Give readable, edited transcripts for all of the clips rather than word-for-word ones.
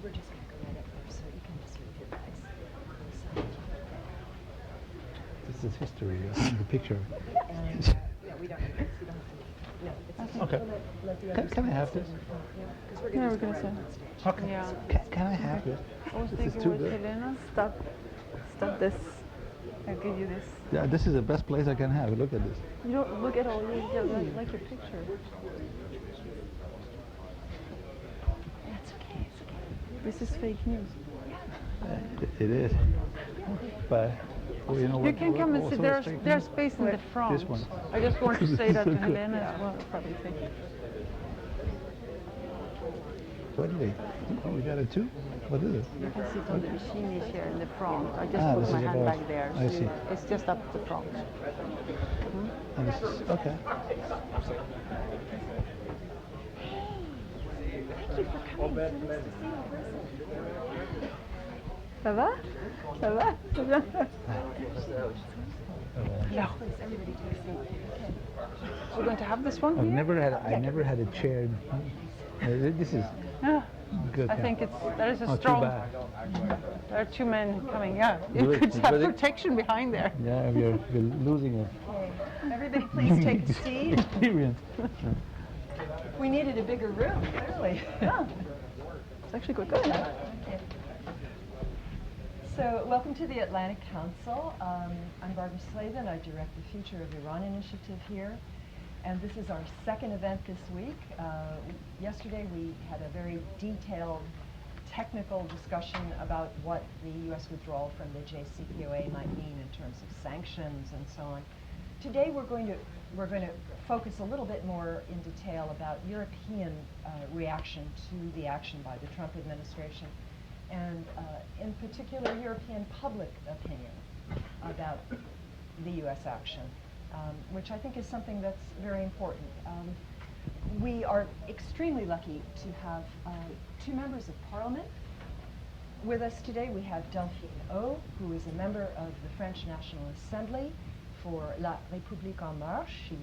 we're just going to go right up there, so you can just leave your bags. This is history, the picture. And yeah, we don't need this. You don't have to leave. No, it's Okay. Let the Can I have this? Because we're Yeah, going to we're go gonna right say. on stage. Okay. Yeah. Can I have this? I was This is thinking too with good. Helena, stop this. I'll give you this. Yeah, this is the best place I can have. Look at this. You don't look at all you like your picture. That's okay. It's okay. This is fake news. It is. But well, you know You what? can come and what sit. sort of There's fake news? space in the front. This one. I just want to say that to Good. Helena as well. Probably think. What is it? Oh, we got it too? What is it? You can sit on the machine here in the front. I just Ah, put this my is hand above. back there. I see. It's just up the front. And this is, okay. Ça va? Ça va? C'est bien. Please, everybody take a seat. Okay. We're going to have this one I've here? never had a chair. This is Yeah. good. I think there is a Not too strong. bad. There are two men coming. Yeah, you Good. could have But it- protection behind there. Yeah, we're losing it. Okay. Everybody please take a seat. Experience. We needed a bigger room, clearly. Yeah. It's actually quite good. Okay. So, welcome to the Atlantic Council. I'm Barbara Slavin. I direct the Future of Iran initiative here. And this is our second event this week. Yesterday we had a very detailed technical discussion about what the U.S. withdrawal from the JCPOA might mean in terms of sanctions and so on. Today we're going to focus a little bit more in detail about European reaction to the action by the Trump administration, and in particular European public opinion about the U.S. action, which I think is something that's very important. We are extremely lucky to have two members of parliament with us today. We have Delphine O, who is a member of the French National Assembly for La République En Marche. She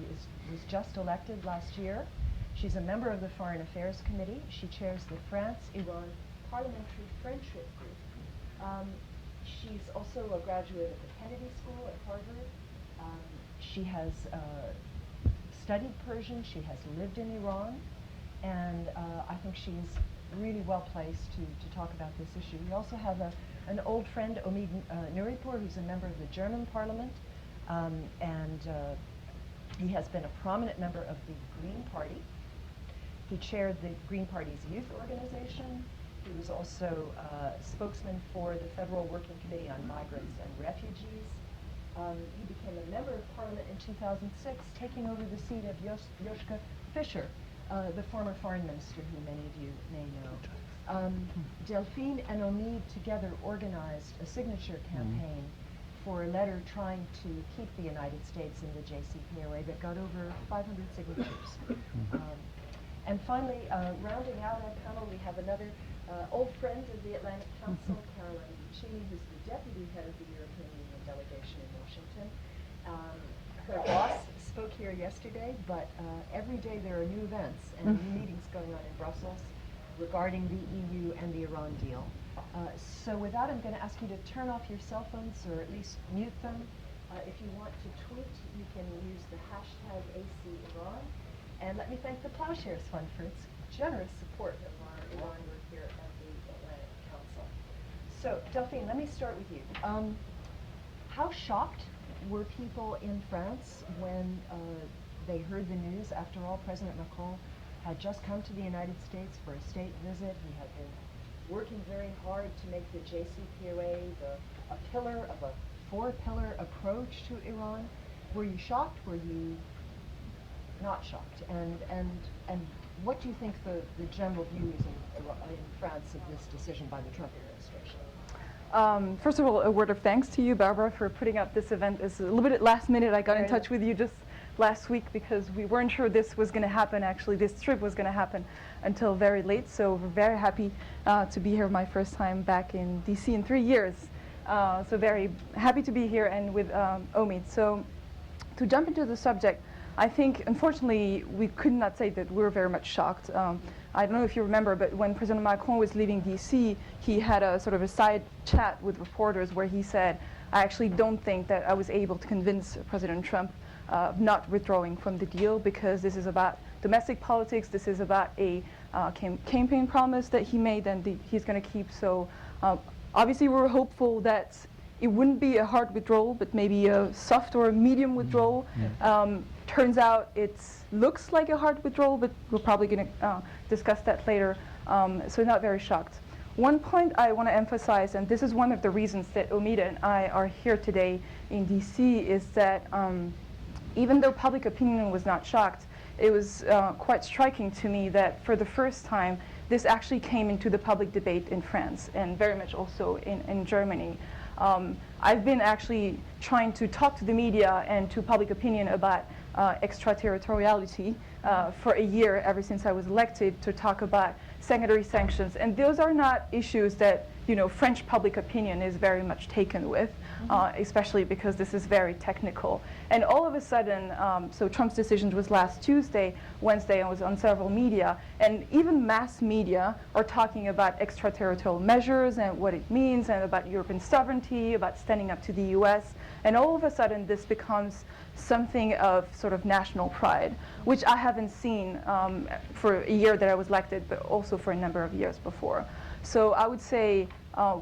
was just elected last year. She's a member of the Foreign Affairs Committee. She chairs the France-Iran Parliamentary Friendship Group. She's also a graduate of the Kennedy School at Harvard. She has studied Persian. She has lived in Iran. And I think she's really well placed to talk about this issue. We also have an old friend, Omid Nouripour, who's a member of the German Parliament. And he has been a prominent member of the Green Party. He chaired the Green Party's youth organization. He was also spokesman for the Federal Working Committee on Migrants and Refugees. He became a member of Parliament in 2006, taking over the seat of Joschka Fischer, the former foreign minister who many of you may know. Delphine and Omid together organized a signature campaign for a letter trying to keep the United States in the JCPOA that got over 500 signatures. And finally, rounding out our panel, we have another old friend of the Atlantic Council, Caroline Buccini, who's the deputy head of the European Union delegation in Washington. Her boss spoke here yesterday, but every day there are new events and new meetings going on in Brussels regarding the EU and the Iran deal. So with that, I'm going to ask you to turn off your cell phones, or at least mute them. If you want to tweet, you can use the hashtag ACIran. And let me thank the Plowshares Fund for its generous support of our Iran work here at the Atlantic Council. So, Delphine, let me start with you. How shocked were people in France when they heard the news? After all, President Macron had just come to the United States for a state visit. He had been working very hard to make the JCPOA a pillar of a four-pillar approach to Iran. Were you shocked? Were you not shocked? And what do you think the general view is in France of this decision by the Trump administration? First of all, a word of thanks to you, Barbara, for putting up this event. It's a little bit last minute. I got in touch with you just last week because we weren't sure this was going to happen. Actually, this trip was going to happen until very late. So we're very happy to be here, my first time back in DC in 3 years. So very happy to be here and with Omid. So to jump into the subject, I think, unfortunately, we could not say that we're very much shocked. I don't know if you remember, but when President Macron was leaving DC, he had a sort of a side chat with reporters where he said, I actually don't think that I was able to convince President Trump of not withdrawing from the deal, because this is about domestic politics, this is about a campaign promise that he made and he's going to keep. So obviously we're hopeful that it wouldn't be a hard withdrawal, but maybe a soft or a medium withdrawal. Turns out it looks like a hard withdrawal, but we're probably going to discuss that later. So not very shocked. One point I want to emphasize, and this is one of the reasons that Omid and I are here today in DC, is that even though public opinion was not shocked, it was quite striking to me that for the first time, this actually came into the public debate in France, and very much also in Germany. I've been actually trying to talk to the media and to public opinion about extraterritoriality for a year, ever since I was elected, to talk about secondary sanctions. And those are not issues that French public opinion is very much taken with, especially because this is very technical. And all of a sudden, so Trump's decision was last Tuesday, Wednesday I was on several media, and even mass media are talking about extraterritorial measures and what it means, and about European sovereignty, about standing up to the US. And all of a sudden this becomes something of sort of national pride, which I haven't seen for a year that I was elected, but also for a number of years before. So I would say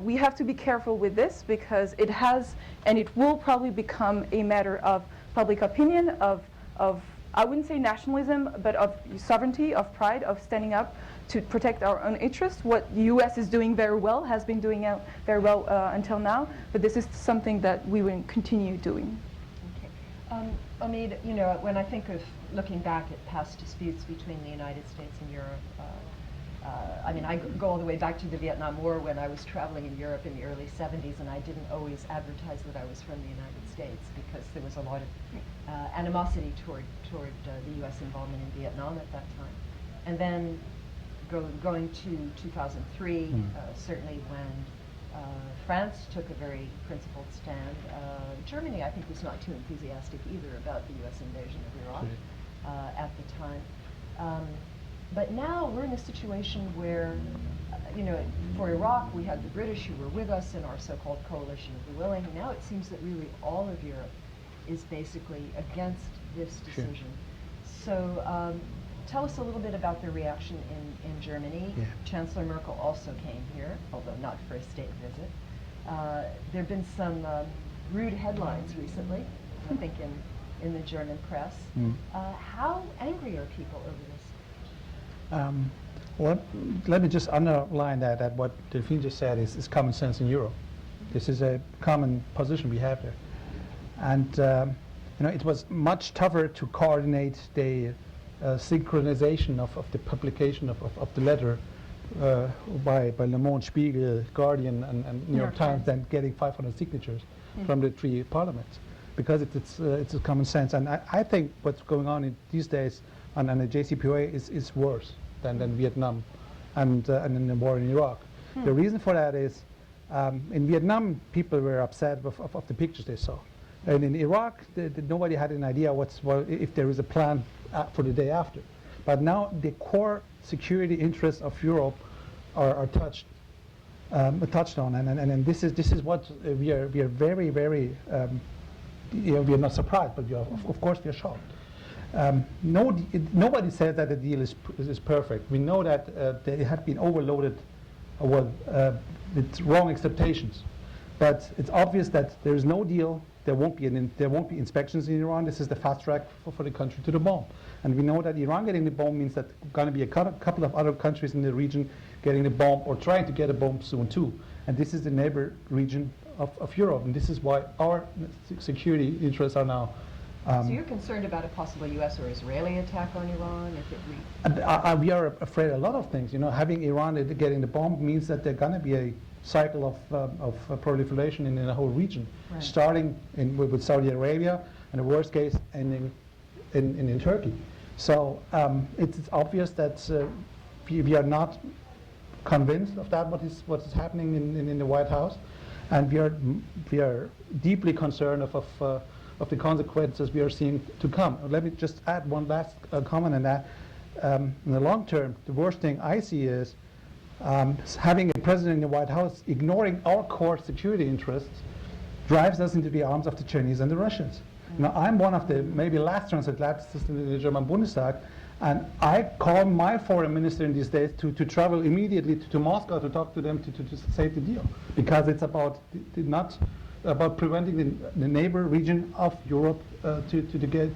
we have to be careful with this, because it has, and it will probably become a matter of public opinion, of I wouldn't say nationalism, but of sovereignty, of pride, of standing up to protect our own interests. What the US is doing very well, has been doing very well until now, but this is something that we will continue doing. Okay. Omid, when I think of looking back at past disputes between the United States and Europe, I mean, I go all the way back to the Vietnam War, when I was traveling in Europe in the early 70s, and I didn't always advertise that I was from the United States, because there was a lot of animosity toward the U.S. involvement in Vietnam at that time. And then going to 2003, certainly when France took a very principled stand. Germany, I think, was not too enthusiastic either about the U.S. invasion of Iraq at the time. But now we're in a situation where, for Iraq, we had the British who were with us in our so-called coalition of the willing. Now it seems that really all of Europe is basically against this decision. So tell us a little bit about the reaction in Germany. Yeah. Chancellor Merkel also came here, although not for a state visit. There have been some rude headlines recently, I think, in the German press. How angry are people over this? Well, let me just underline that what Delphine just said is common sense in Europe. This is a common position we have there. And it was much tougher to coordinate the synchronization of the publication of the letter by Le Monde, Spiegel, Guardian, and New York Times than getting 500 signatures from the three parliaments, because it's a common sense. And I think what's going on these days on the JCPOA is worse than Vietnam and in the war in Iraq. The reason for that is in Vietnam people were upset of the pictures they saw, and in Iraq nobody had an idea if there is a plan for the day after. But now the core security interests of Europe are touched on, and this is what we are very, very we are not surprised, but of course we are shocked. Nobody said that the deal is perfect. We know that it had been overloaded with wrong expectations, but it's obvious that there is no deal. There won't be inspections in Iran. This is the fast track for the country to the bomb, and we know that Iran getting the bomb means that going to be a couple of other countries in the region getting the bomb or trying to get a bomb soon too. And this is the neighbor region of Europe, and this is why our security interests are now. So you're concerned about a possible U.S. or Israeli attack on Iran if it we are afraid of a lot of things. Having Iran getting the bomb means that there's going to be a cycle of proliferation in the whole region, starting with Saudi Arabia, and the worst case ending in Turkey. So it's obvious that we are not convinced of that what is happening in the White House, and we are deeply concerned of of the consequences we are seeing to come. Let me just add one last comment on that. In the long term, the worst thing I see is having a president in the White House ignoring our core security interests drives us into the arms of the Chinese and the Russians. You know, I'm one of the maybe last transatlanticists in the German Bundestag, and I call my foreign minister in these days to travel immediately to Moscow to talk to them to save the deal, because it's about not about preventing the neighbor region of Europe to get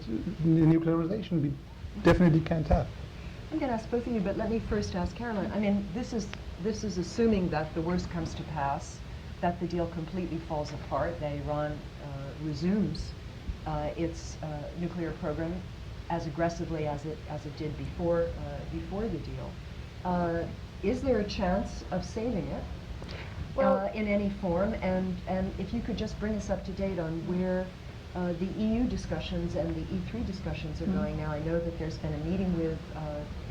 nuclearization. We definitely can't have. I'm going to ask both of you, but let me first ask Caroline. I mean, this is assuming that the worst comes to pass, that the deal completely falls apart, that Iran resumes its nuclear program as aggressively as it did before the deal. Is there a chance of saving it in any form? And if you could just bring us up to date on where the EU discussions and the E3 discussions are going now. I know that there's been a meeting with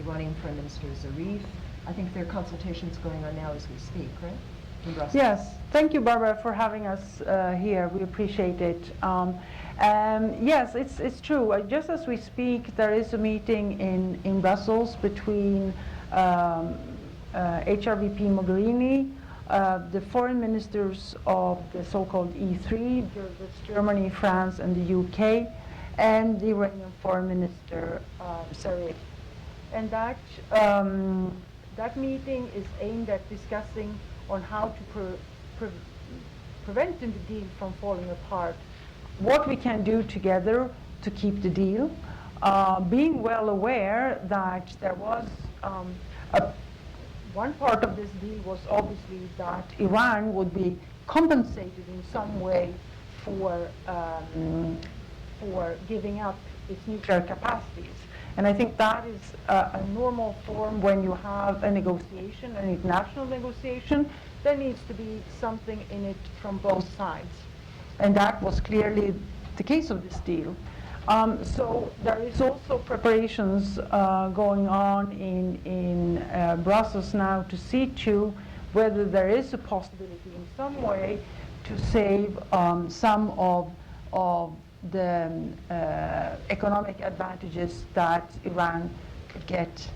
Iranian Foreign Minister Zarif. I think there are consultations going on now as we speak, right? In Brussels. Yes, thank you, Barbara, for having us here. We appreciate it. Yes, it's true. Just as we speak, there is a meeting in Brussels between HRVP Mogherini, the foreign ministers of the so-called E3, that's Germany, France, and the UK, and the Iranian foreign minister, Zarif. And that meeting is aimed at discussing on how to prevent the deal from falling apart, what we can do together to keep the deal, being well aware that there was one part of this deal was obviously that Iran would be compensated in some way for giving up its nuclear capacities. And I think that is a normal form when you have a negotiation, an international negotiation. There needs to be something in it from both sides. And that was clearly the case of this deal. So there is also preparations going on in Brussels now to see to whether there is a possibility in some way to save some of the economic advantages that Iran could get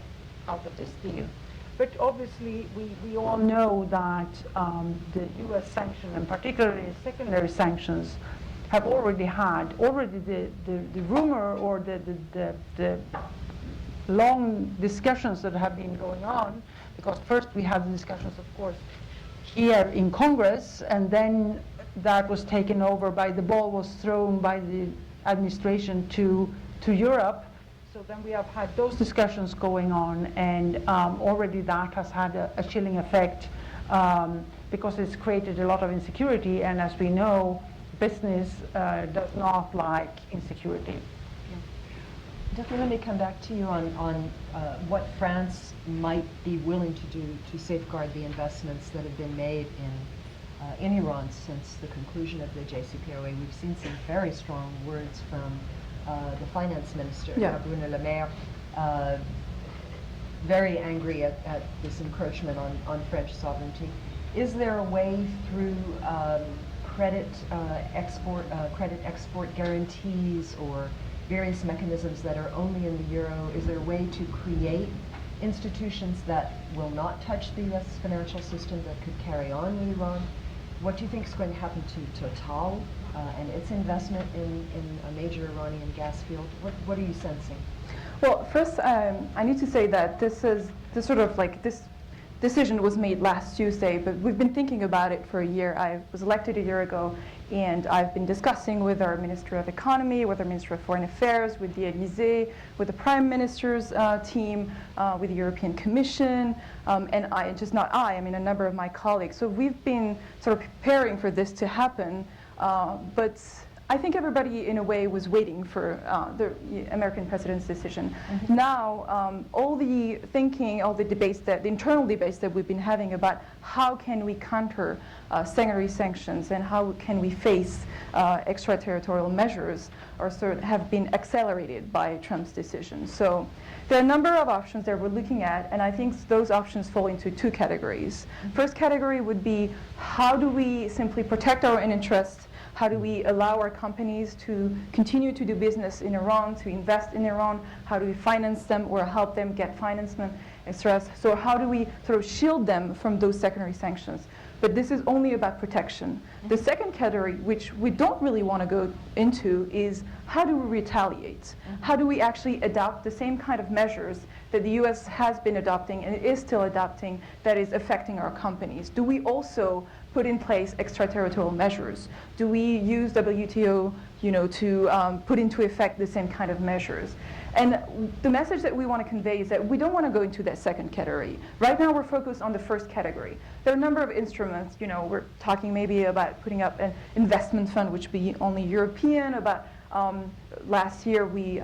out of this deal. But obviously, we all know that the U.S. sanctions, and particularly secondary sanctions, have already the rumor or the long discussions that have been going on, because first we had the discussions, of course, here in Congress, and then that was taken over the ball was thrown by the administration to Europe. So then we have had those discussions going on, and already that has had a chilling effect because it's created a lot of insecurity, and as we know, business does not like insecurity. Delphine, let me come back to you on what France might be willing to do to safeguard the investments that have been made in Iran since the conclusion of the JCPOA. We've seen some very strong words from the finance minister, Bruno Le Maire, very angry at this encroachment on French sovereignty. Is there a way through credit export guarantees or various mechanisms that are only in the euro? Is there a way to create institutions that will not touch the U.S. financial system that could carry on with Iran? What do you think is going to happen to Total and its investment in a major Iranian gas field? What are you sensing? Well, first, I need to say that this decision was made last Tuesday, but we've been thinking about it for a year. I was elected a year ago, and I've been discussing with our Minister of Economy, with our Minister of Foreign Affairs, with the Élysée, with the Prime Minister's team, with the European Commission, and I mean a number of my colleagues. So we've been sort of preparing for this to happen, but I think everybody, in a way, was waiting for the American president's decision. Mm-hmm. Now, all the thinking, all the debates, the internal debates that we've been having about how can we counter secondary sanctions and how can we face extraterritorial measures have been accelerated by Trump's decision. So there are a number of options that we're looking at, and I think those options fall into two categories. Mm-hmm. First category would be, how do we simply protect our own interests How do we allow our companies to continue to do business in Iran, to invest in Iran? How do we finance them or help them get financement, etc.? So how do we sort of shield them from those secondary sanctions? But this is only about protection. The second category, which we don't really want to go into, is how do we retaliate? How do we actually adopt the same kind of measures that the US has been adopting and is still adopting that is affecting our companies? Do we also put in place extraterritorial measures? Do we use WTO, to put into effect the same kind of measures? And the message that we want to convey is that we don't want to go into that second category. Right now we're focused on the first category. There are a number of instruments, we're talking maybe about putting up an investment fund which be only European, about last year we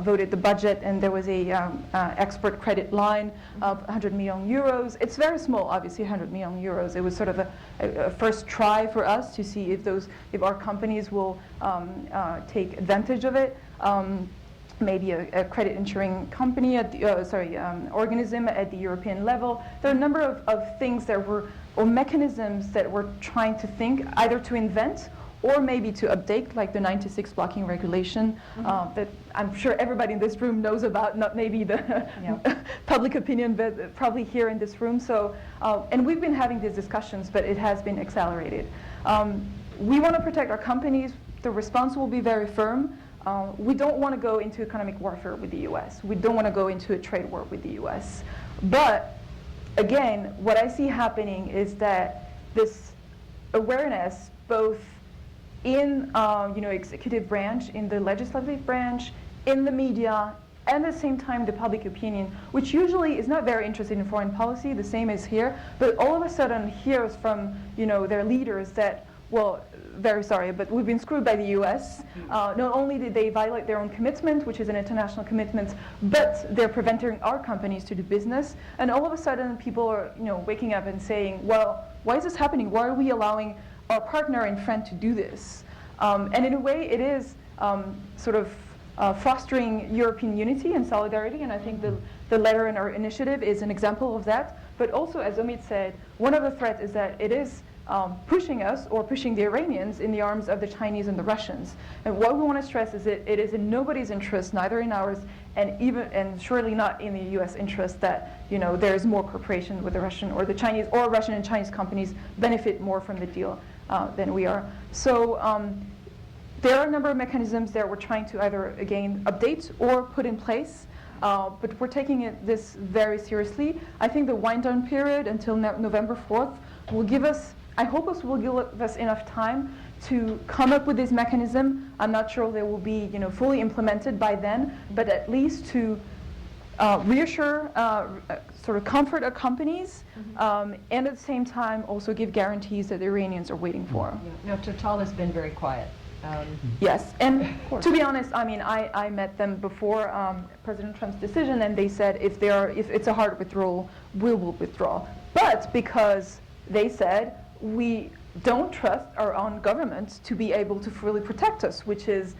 voted the budget and there was a export credit line of 100 million euros. It's very small, obviously 100 million euros. It was sort of a first try for us to see if our companies will take advantage of it. Maybe a credit insuring company at the, organism at the European level. There are a number of things that or mechanisms that we're trying to think either to invent or maybe to update, like the 96 blocking regulation that I'm sure everybody in this room knows about, not maybe the public opinion, but probably here in this room. So, and we've been having these discussions, but it has been accelerated. We want to protect our companies. The response will be very firm. We don't want to go into economic warfare with the US. We don't want to go into a trade war with the US. But again, what I see happening is that this awareness, both in executive branch, in the legislative branch, in the media, and at the same time the public opinion, which usually is not very interested in foreign policy, the same as here, but all of a sudden hears from their leaders that, well, very sorry, but we've been screwed by the US. Not only did they violate their own commitment, which is an international commitment, but they're preventing our companies to do business. And all of a sudden people are waking up and saying, well, why is this happening? Why are we allowing our partner and friend to do this? And in a way it is sort of fostering European unity and solidarity, and I think the letter in our initiative is an example of that. But also, as Omid said, one of the threats is that it is pushing us or pushing the Iranians in the arms of the Chinese and the Russians. And what we want to stress is that it is in nobody's interest, neither in ours and surely not in the US interest, that there is more cooperation with the Russian or the Chinese, or Russian and Chinese companies benefit more from the deal than we are. So there are a number of mechanisms that we're trying to either, again, update or put in place. But we're taking this very seriously. I think the wind-down period until November 4th will give us, I hope it will give us enough time to come up with this mechanism. I'm not sure they will be fully implemented by then, but at least to reassure, sort of comfort our companies, and at the same time also give guarantees that the Iranians are waiting for. Yeah. Now, Total has been very quiet. Yes, and to be honest, I mean, I met them before President Trump's decision, and they said if it's a hard withdrawal, we will withdraw. But because they said we don't trust our own government to be able to fully protect us, which is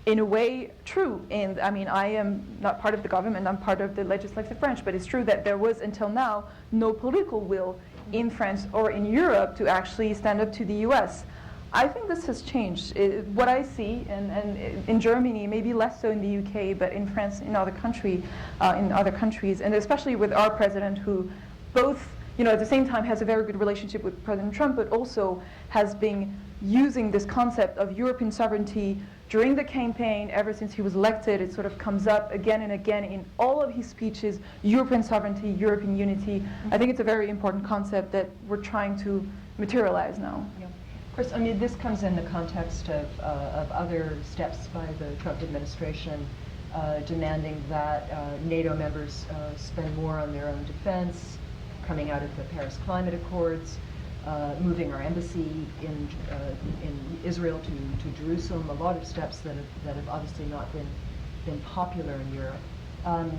in a way true. And I mean, I am not part of the government, I'm part of the legislative branch, but it's true that there was until now no political will in France or in Europe to actually stand up to the US. I think this has changed. What I see, and in Germany, maybe less so in the UK, but in France, in other countries, and especially with our president, who both, at the same time has a very good relationship with President Trump, but also has been using this concept of European sovereignty during the campaign. Ever since he was elected, it sort of comes up again and again in all of his speeches, European sovereignty, European unity. I think it's a very important concept that we're trying to materialize now. Yeah. Of course, I mean, this comes in the context of other steps by the Trump administration demanding that NATO members spend more on their own defense, coming out of the Paris Climate Accords, moving our embassy in Israel to Jerusalem, a lot of steps that have obviously not been popular in Europe.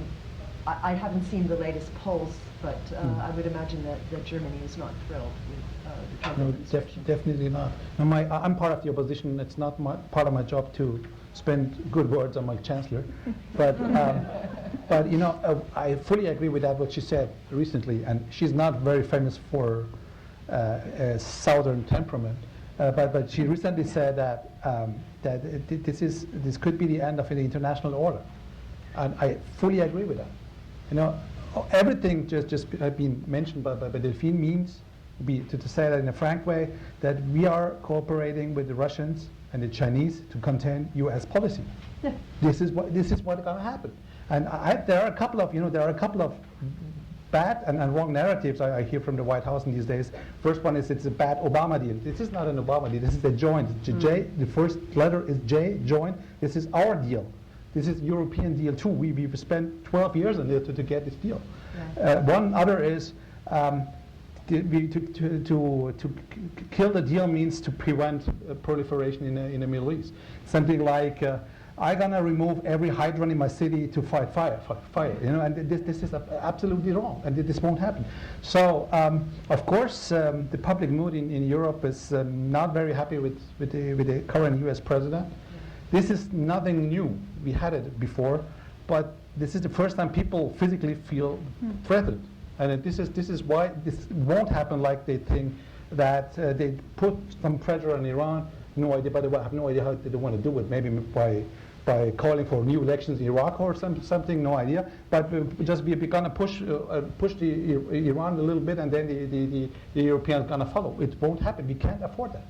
I haven't seen the latest polls, but I would imagine that Germany is not thrilled with the Trump administration. Definitely not. No, I'm part of the opposition. It's not part of my job to spend good words on my chancellor. But I fully agree with that, what she said recently. And she's not very famous for a southern temperament. But she recently said that this could be the end of the international order, and I fully agree with that. You know, everything just been mentioned by Delphine means to say that in a frank way, that we are cooperating with the Russians and the Chinese to contain U.S. policy. Yeah. This is what's going to happen. And there are a couple of bad and wrong narratives I hear from the White House in these days. First one is it's a bad Obama deal. This is not an Obama deal. This is a joint. J. The first letter is J. Joint. This is our deal. This is European deal too. We've spent 12 years on it to get this deal. Yeah. One other is to kill the deal means to prevent proliferation in the Middle East. Something like I'm gonna remove every hydrant in my city to fight fire. You know, and this is absolutely wrong, and this won't happen. So of course the public mood in Europe is not very happy with the current U.S. president. This is nothing new. We had it before, but this is the first time people physically feel threatened. And this is why this won't happen like they think, that they put some pressure on Iran. No idea, by the way, I have no idea how they want to do it. Maybe by calling for new elections in Iraq or something, no idea. But we're going to push Iran a little bit, and then the Europeans are going to follow. It won't happen. We can't afford that.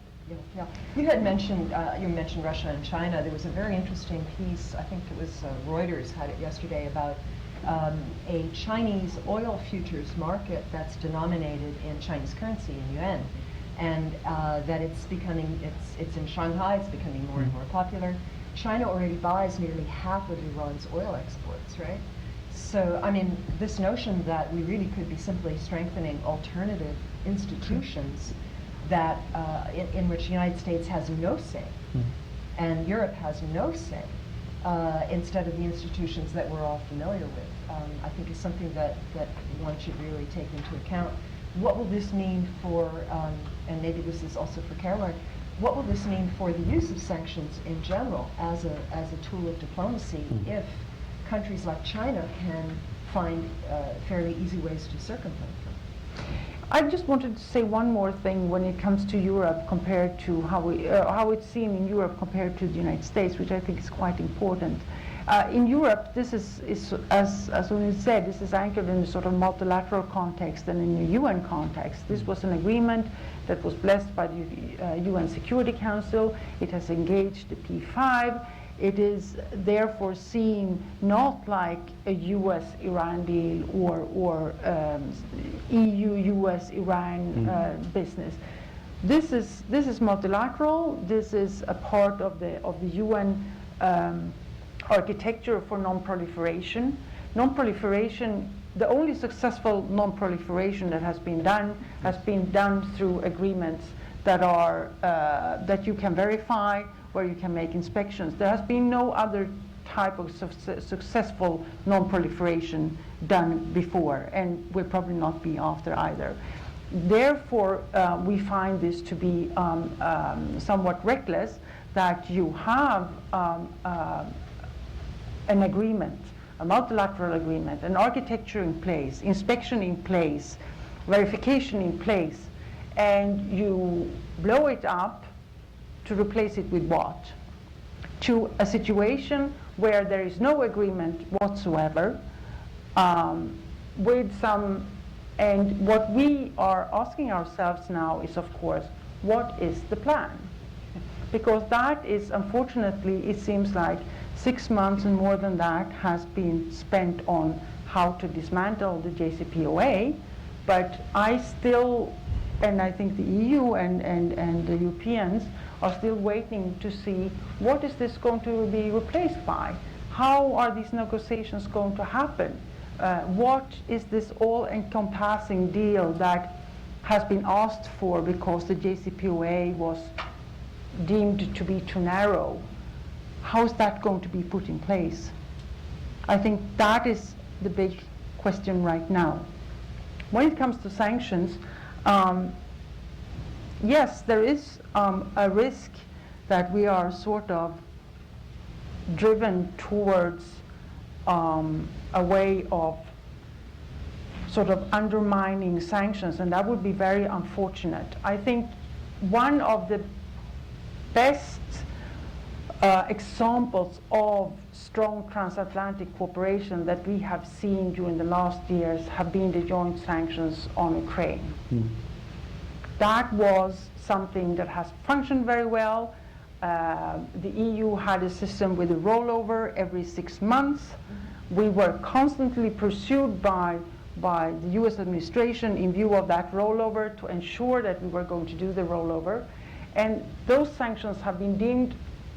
Yeah. You had mentioned Russia and China. There was a very interesting piece, I think it was Reuters had it yesterday, about a Chinese oil futures market that's denominated in Chinese currency, in yuan, and that it's in Shanghai, it's becoming more and more popular. China already buys nearly half of Iran's oil exports, right? So, I mean, this notion that we really could be simply strengthening alternative institutions that in which the United States has no say, and Europe has no say, instead of the institutions that we're all familiar with, I think is something that one should really take into account. What will this mean for, and maybe this is also for Caroline, what will this mean for the use of sanctions in general as a tool of diplomacy if countries like China can find fairly easy ways to circumvent them? I just wanted to say one more thing when it comes to Europe compared to how it's seen in Europe compared to the United States, which I think is quite important. In Europe, this is as Omid said, this is anchored in a sort of multilateral context and in a UN context. This was an agreement that was blessed by the UN Security Council. It has engaged the P5. It is therefore seen not like a U.S.-Iran deal or EU-US-Iran business. This is multilateral. This is a part of the UN architecture for non-proliferation. Non-proliferation. The only successful non-proliferation that has been done through agreements that are that you can verify, where you can make inspections. There has been no other type of successful non-proliferation done before, and will probably not be after either. Therefore, we find this to be somewhat reckless, that you have an agreement, a multilateral agreement, an architecture in place, inspection in place, verification in place, and you blow it up to replace it with what? To a situation where there is no agreement whatsoever, with some, and what we are asking ourselves now is, of course, what is the plan? Because that is, unfortunately, it seems like 6 months and more than that has been spent on how to dismantle the JCPOA, but I still, and I think the EU and the Europeans are still waiting to see what is this going to be replaced by? How are these negotiations going to happen? What is this all-encompassing deal that has been asked for because the JCPOA was deemed to be too narrow? How is that going to be put in place? I think that is the big question right now. When it comes to sanctions, yes, there is a risk that we are sort of driven towards a way of sort of undermining sanctions, and that would be very unfortunate. I think one of the best examples of strong transatlantic cooperation that we have seen during the last years have been the joint sanctions on Ukraine. That was something that has functioned very well. The EU had a system with a rollover every 6 months. We were constantly pursued by the US administration in view of that rollover to ensure that we were going to do the rollover. And those sanctions have been deemed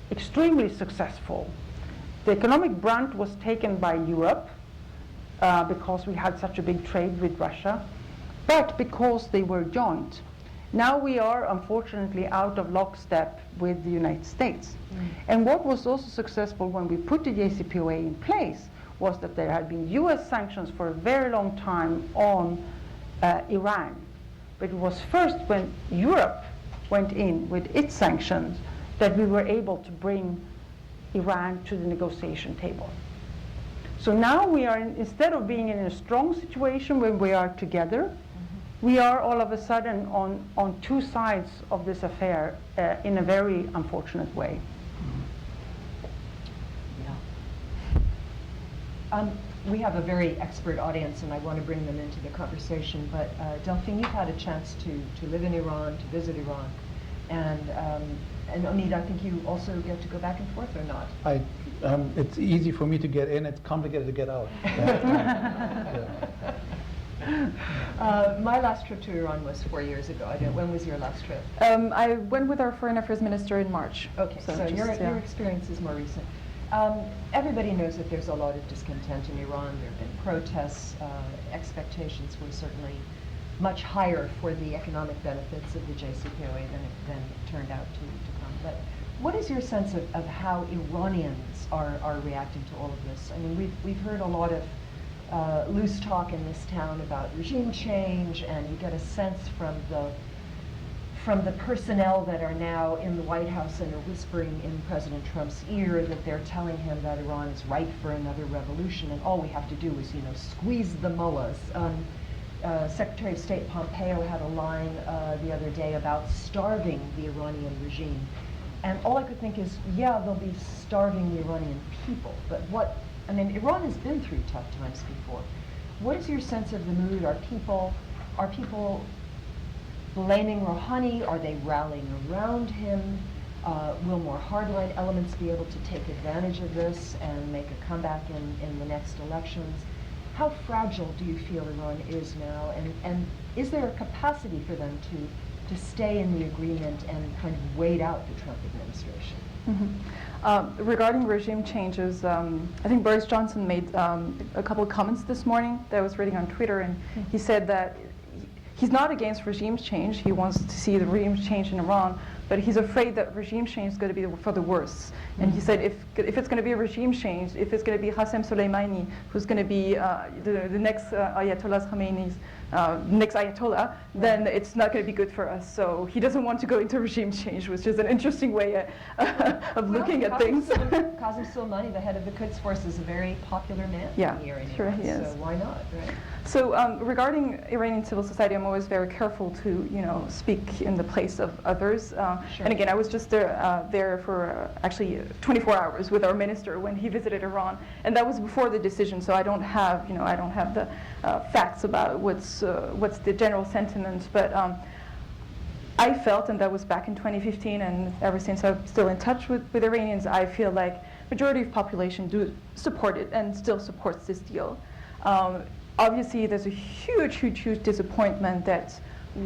extremely successful. The economic brunt was taken by Europe because we had such a big trade with Russia, but because they were joint. Now we are unfortunately out of lockstep with the United States. And what was also successful when we put the JCPOA in place was that there had been US sanctions for a very long time on Iran. But it was first when Europe went in with its sanctions that we were able to bring Iran to the negotiation table. So now we are, instead of being in a strong situation when we are together, we are all of a sudden on two sides of this affair in a very unfortunate way. We have a very expert audience, and I want to bring them into the conversation. But Delphine, you've had a chance to live in Iran, to visit Iran, and Omid, I think you also get to go back and forth, or not? It's easy for me to get in. It's complicated to get out. My last trip to Iran was 4 years ago. When was your last trip? I went with our foreign affairs minister in March. Okay, so your experience is more recent. Everybody knows that there's a lot of discontent in Iran. There have been protests. Expectations were certainly much higher for the economic benefits of the JCPOA than it turned out to come. But what is your sense of how Iranians are reacting to all of this? I mean, we've heard a lot of loose talk in this town about regime change, and you get a sense from the personnel that are now in the White House and are whispering in President Trump's ear that they're telling him that Iran is ripe for another revolution, and all we have to do is, squeeze the mullahs. Secretary of State Pompeo had a line the other day about starving the Iranian regime. And all I could think is, yeah, they'll be starving the Iranian people, but Iran has been through tough times before. What is your sense of the mood? Are people blaming Rouhani? Are they rallying around him? Will more hardline elements be able to take advantage of this and make a comeback in the next elections? How fragile do you feel Iran is now? And is there a capacity for them to stay in the agreement and kind of wait out the Trump administration? Regarding regime changes, I think Boris Johnson made a couple of comments this morning that I was reading on Twitter, and he said that he's not against regime change. He wants to see the regime change in Iran, but he's afraid that regime change is going to be for the worse. And he said if it's going to be a regime change, if it's going to be Qasem Soleimani, who's going to be the next Ayatollah Khamenei's next Ayatollah, then it's not going to be good for us. So he doesn't want to go into regime change, which is an interesting way of looking at things. Qasem Soleimani, the head of the Quds Force, is a very popular man here in Iran, he is. So why not, right? So regarding Iranian civil society, I'm always very careful to speak in the place of others. And again, I was just there for actually 24 hours with our minister when he visited Iran, and that was before the decision. So I don't have the facts about what's the general sentiment, but I felt, and that was back in 2015, and ever since I'm still in touch with Iranians, I feel like majority of population do support it and still supports this deal. Obviously, there's a huge disappointment that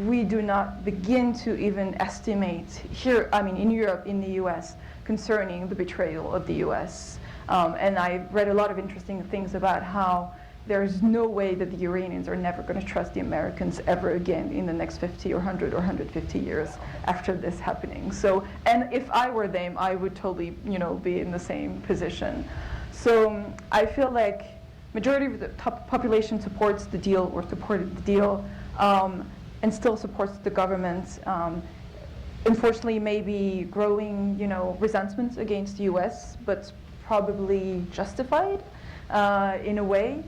we do not begin to even estimate here, in Europe, in the US, concerning the betrayal of the US. And I read a lot of interesting things about how there's no way that the Iranians are never going to trust the Americans ever again in the next 50 or 100 or 150 years after this happening. So, and if I were them, I would totally, be in the same position. So I feel like majority of the population supports the deal or supported the deal and still supports the government. Unfortunately, maybe growing, resentment against the U.S., but probably justified in a way.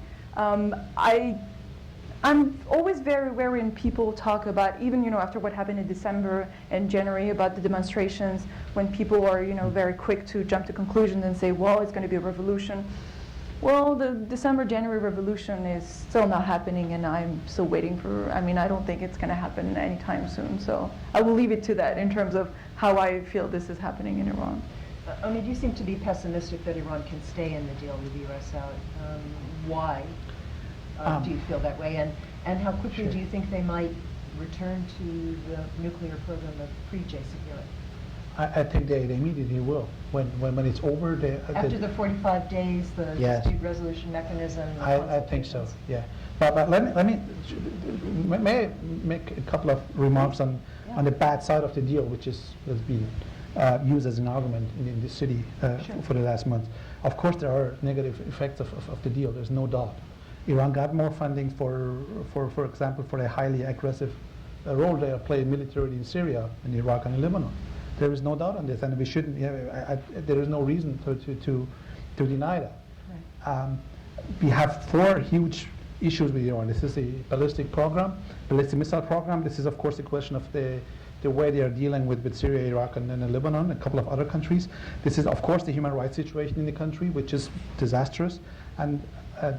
I'm always very wary when people talk about, even after what happened in December and January about the demonstrations, when people are very quick to jump to conclusions and say, well, it's going to be a revolution. Well, the December-January revolution is still not happening, and I'm still waiting for. I don't think it's going to happen anytime soon. So I will leave it to that in terms of how I feel this is happening in Iran. Omid, you seem to be pessimistic that Iran can stay in the deal with the U.S. out. Why do you feel that way? And how quickly do you think they might return to the nuclear program of pre-JCPOA? I think they immediately will. When it's over, After the 45 days, the Yes. dispute resolution mechanism. and the I think so. consultations. Yeah. But let me may I make a couple of remarks on the bad side of the deal, which has been used as an argument in the city for the last month. Of course, there are negative effects of the deal. There's no doubt. Iran got more funding for example, for a highly aggressive role they are playing militarily in Syria, in Iraq, and in Lebanon. There is no doubt on this, and we shouldn't. There is no reason to deny that. Right. We have 4 huge issues with Iran. This is a ballistic missile program. This is, of course, a question of the way they are dealing with Syria, Iraq, and then Lebanon, a couple of other countries. This is, of course, the human rights situation in the country, which is disastrous, and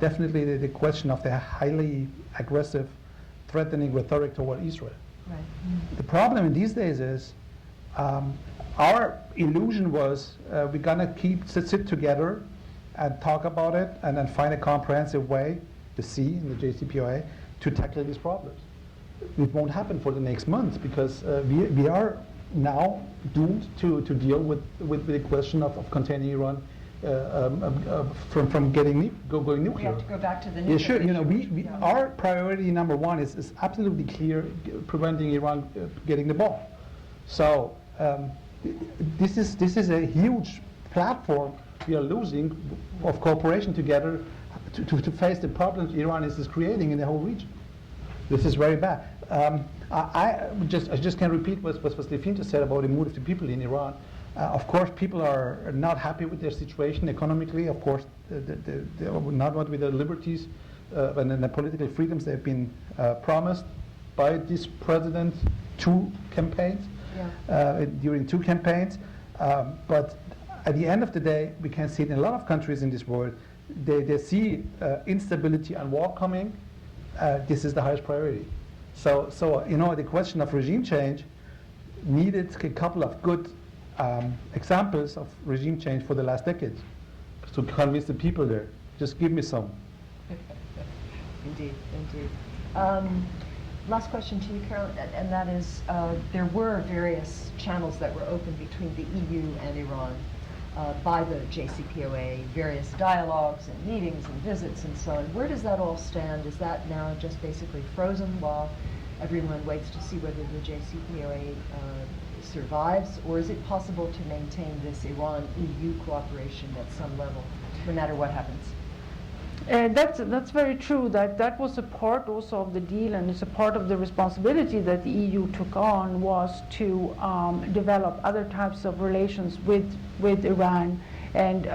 definitely the question of the highly aggressive, threatening rhetoric toward Israel. Right. The problem in these days is our illusion was we're gonna sit together and talk about it and then find a comprehensive way, the C in the JCPOA, to tackle these problems. It won't happen for the next month because we are now doomed to deal with the question of containing Iran from going nuclear. We have to go back to the nuclear. Yeah, sure. issue. Our priority number 1 is absolutely clear, preventing Iran getting the ball. So this is a huge platform we are losing of cooperation together to face the problems Iran is creating in the whole region. This is very bad. I just can repeat what Delphine just said about the mood of the people in Iran. Of course, people are not happy with their situation economically. Of course, they are not with the liberties and the political freedoms they've been promised by this president 2 campaigns, during 2 campaigns. But at the end of the day, we can see it in a lot of countries in this world. They see instability and war coming. This is the highest priority. So the question of regime change needed a couple of good examples of regime change for the last decades to convince the people there. Just give me some. Indeed. Last question to you, Carol, and that is, there were various channels that were open between the EU and Iran by the JCPOA, various dialogues and meetings and visits and so on. Where does that all stand? Is that now just basically frozen while everyone waits to see whether the JCPOA survives, or is it possible to maintain this Iran-EU cooperation at some level, no matter what happens? That's very true. That was a part also of the deal, and it's a part of the responsibility that the EU took on, was to develop other types of relations with Iran. And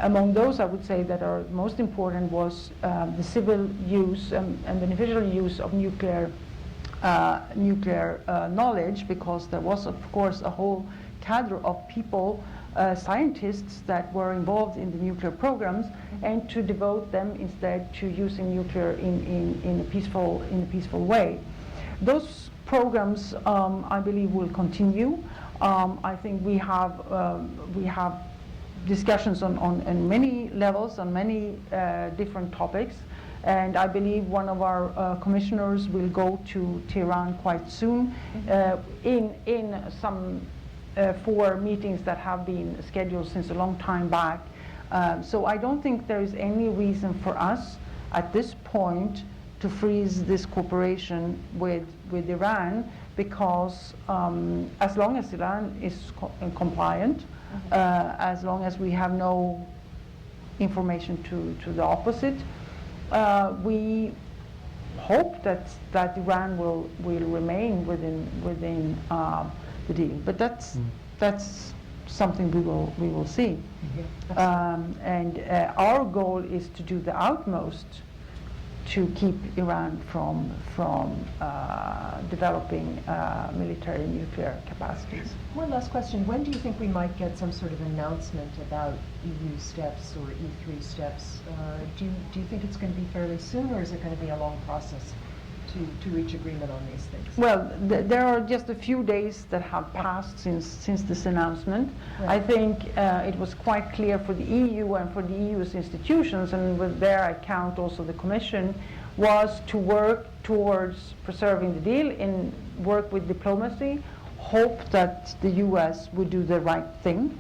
among those, I would say that are most important was the civil use and beneficial use of nuclear knowledge, because there was, of course, a whole cadre of people, scientists that were involved in the nuclear programs, and to devote them instead to using nuclear in a peaceful way. Those programs, I believe, will continue. I think we have discussions on many levels, on many different topics. And I believe one of our commissioners will go to Tehran quite soon in some 4 meetings that have been scheduled since a long time back. So I don't think there is any reason for us at this point to freeze this cooperation with Iran, because as long as Iran is compliant, as long as we have no information to the opposite, we hope that Iran will remain within the deal. But that's something we will see. And our goal is to do the utmost to keep Iran from developing military nuclear capacities. One last question. When do you think we might get some sort of announcement about EU steps or E3 steps? Do you think it's going to be fairly soon, or is it going to be a long process to reach agreement on these things? Well, there are just a few days that have passed since this announcement. Right. I think it was quite clear for the EU and for the EU's institutions, and with there I count also the Commission, was to work towards preserving the deal, in work with diplomacy, hope that the US would do the right thing.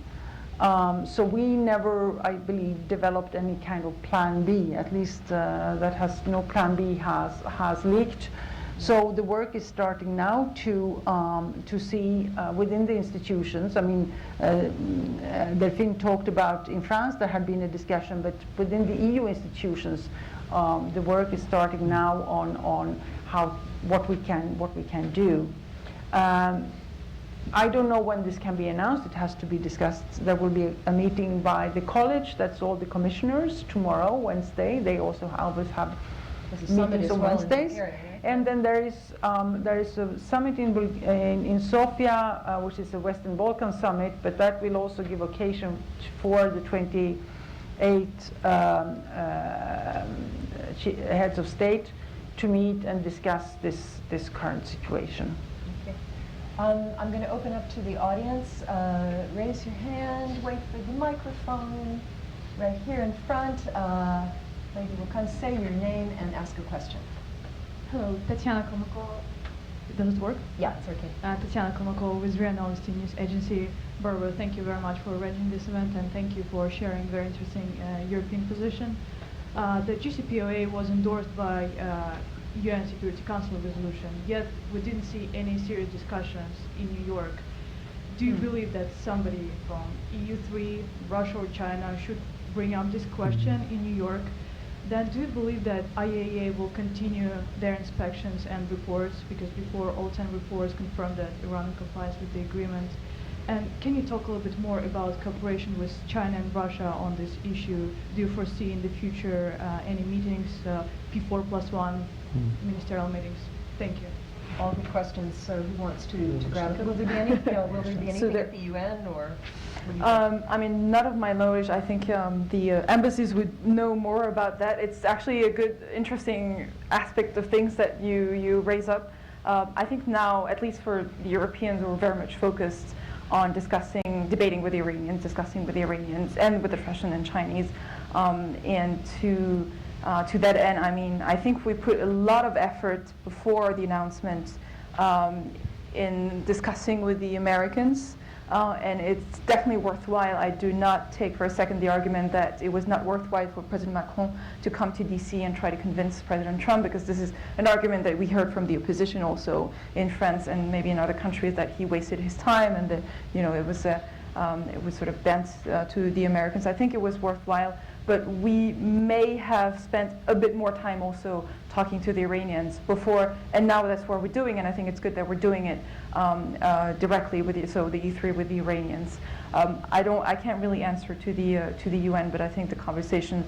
So we never, I believe, developed any kind of plan B, at least that has no plan B has leaked. So the work is starting now to see within the institutions. I mean, Delphine talked about in France there had been a discussion, but within the EU institutions, the work is starting now on what we can do. I don't know when this can be announced. It has to be discussed. There will be a meeting by the college. That's all the commissioners tomorrow, Wednesday. They also always have meetings on Wednesdays. And then there is a summit in Sofia, which is the Western Balkan summit, but that will also give occasion for the 28 heads of state to meet and discuss this current situation. I'm going to open up to the audience. Raise your hand, wait for the microphone. Right here in front, lady will come, say your name and ask a question. Hello, Tatiana Komako. Does it work? Yeah, it's okay. Tatiana Komako with RIA Novosti News Agency. Barbara, thank you very much for arranging this event, and thank you for sharing very interesting European position. The JCPOA was endorsed by UN Security Council resolution, yet we didn't see any serious discussions in New York. Do you believe that somebody from EU3, Russia or China should bring up this question in New York? Then do you believe that IAEA will continue their inspections and reports, because before all 10 reports confirmed that Iran complies with the agreement? And can you talk a little bit more about cooperation with China and Russia on this issue? Do you foresee in the future any meetings, P4+1 ministerial meetings? Thank you. All good questions. So who wants to grab it? Will there be any? Will there be anything at the UN, or? I mean, not of my knowledge. I think the embassies would know more about that. It's actually a good, interesting aspect of things that you raise up. I think now, at least for the Europeans, we're very much focused on debating with the Iranians, discussing with the Iranians and with the Russian and Chinese. And to that end, I mean, I think we put a lot of effort before the announcement in discussing with the Americans. And it's definitely worthwhile. I do not take for a second the argument that it was not worthwhile for President Macron to come to DC and try to convince President Trump, because this is an argument that we heard from the opposition also in France and maybe in other countries, that he wasted his time and that, you know, it was sort of bent to the Americans. I think it was worthwhile, but we may have spent a bit more time also talking to the Iranians before, and now that's what we're doing, and I think it's good that we're doing it directly with the E3 with the Iranians. I can't really answer to the UN, but I think the conversation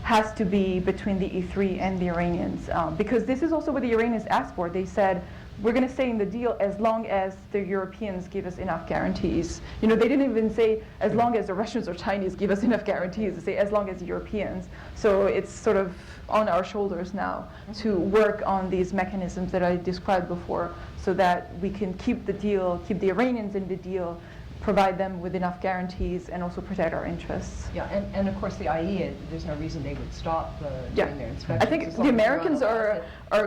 has to be between the E3 and the Iranians, because this is also what the Iranians asked for. They said, we're going to stay in the deal as long as the Europeans give us enough guarantees. You know, they didn't even say as long as the Russians or Chinese give us enough guarantees. They say as long as the Europeans. So it's sort of on our shoulders now to work on these mechanisms that I described before, so that we can keep the deal, keep the Iranians in the deal, provide them with enough guarantees, and also protect our interests. Yeah, and of course the IAEA, there's no reason they would stop doing their inspections. I think the Americans are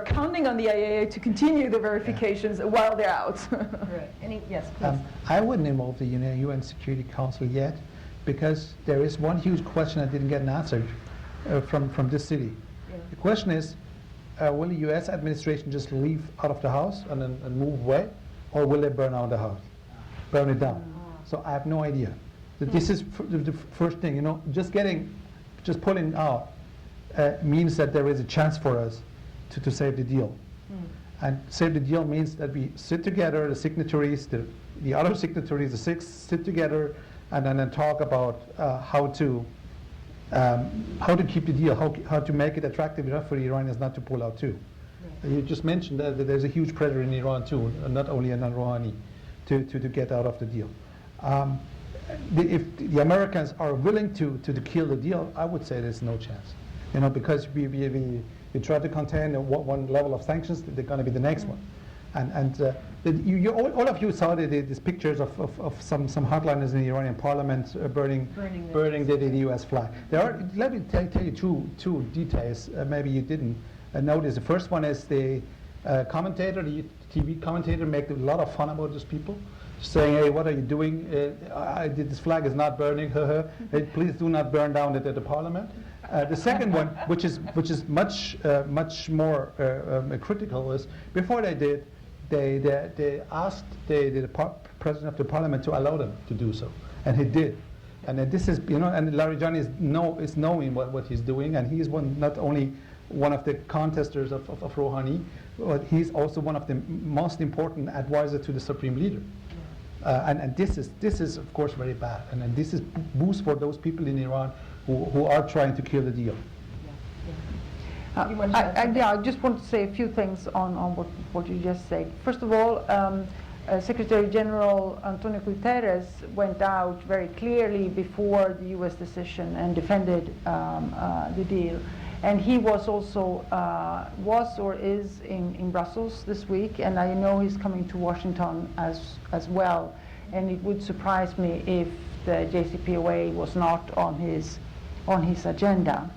counting on the IAEA to continue the verifications while they're out. Right. Yes, please. I wouldn't involve the UN Security Council yet, because there is one huge question I didn't get an answer from this city. Yeah. The question is, will the US administration just leave out of the house and move away, or will they burn out the house, burn it down? So I have no idea. This is the first thing, you know, just pulling out means that there is a chance for us to save the deal. And save the deal means that we sit together, the signatories, the other signatories, the six, sit together and then talk about how to how to keep the deal, how to make it attractive enough for the Iranians not to pull out too. You just mentioned that there's a huge pressure in Iran too, not only in Rouhani, to get out of the deal. If the Americans are willing to kill the deal, I would say there's no chance. Because we try to contain one level of sanctions, they're going to be the next one. All of you saw these pictures of some hardliners in the Iranian parliament burning the U.S. flag. Let me tell you two details. Maybe you didn't notice. The first one is the commentator, the TV commentator, made a lot of fun about these people, saying, "Hey, what are you doing? This flag is not burning. Please do not burn down the parliament." The second one, which is much more critical, is before they did, they asked the president of the parliament to allow them to do so, and he did. And this is, and Larijani is knowing what he's doing, and he's not only one of the contesters of Rouhani, but he's also one of the most important advisors to the supreme leader. And this is of course very bad, and this is boost for those people in Iran who are trying to kill the deal. I just want to say a few things on what you just said. First of all, Secretary General Antonio Guterres went out very clearly before the U.S. decision and defended the deal. And he was also, is in Brussels this week, and I know he's coming to Washington as well. And it would surprise me if the JCPOA was not on his agenda.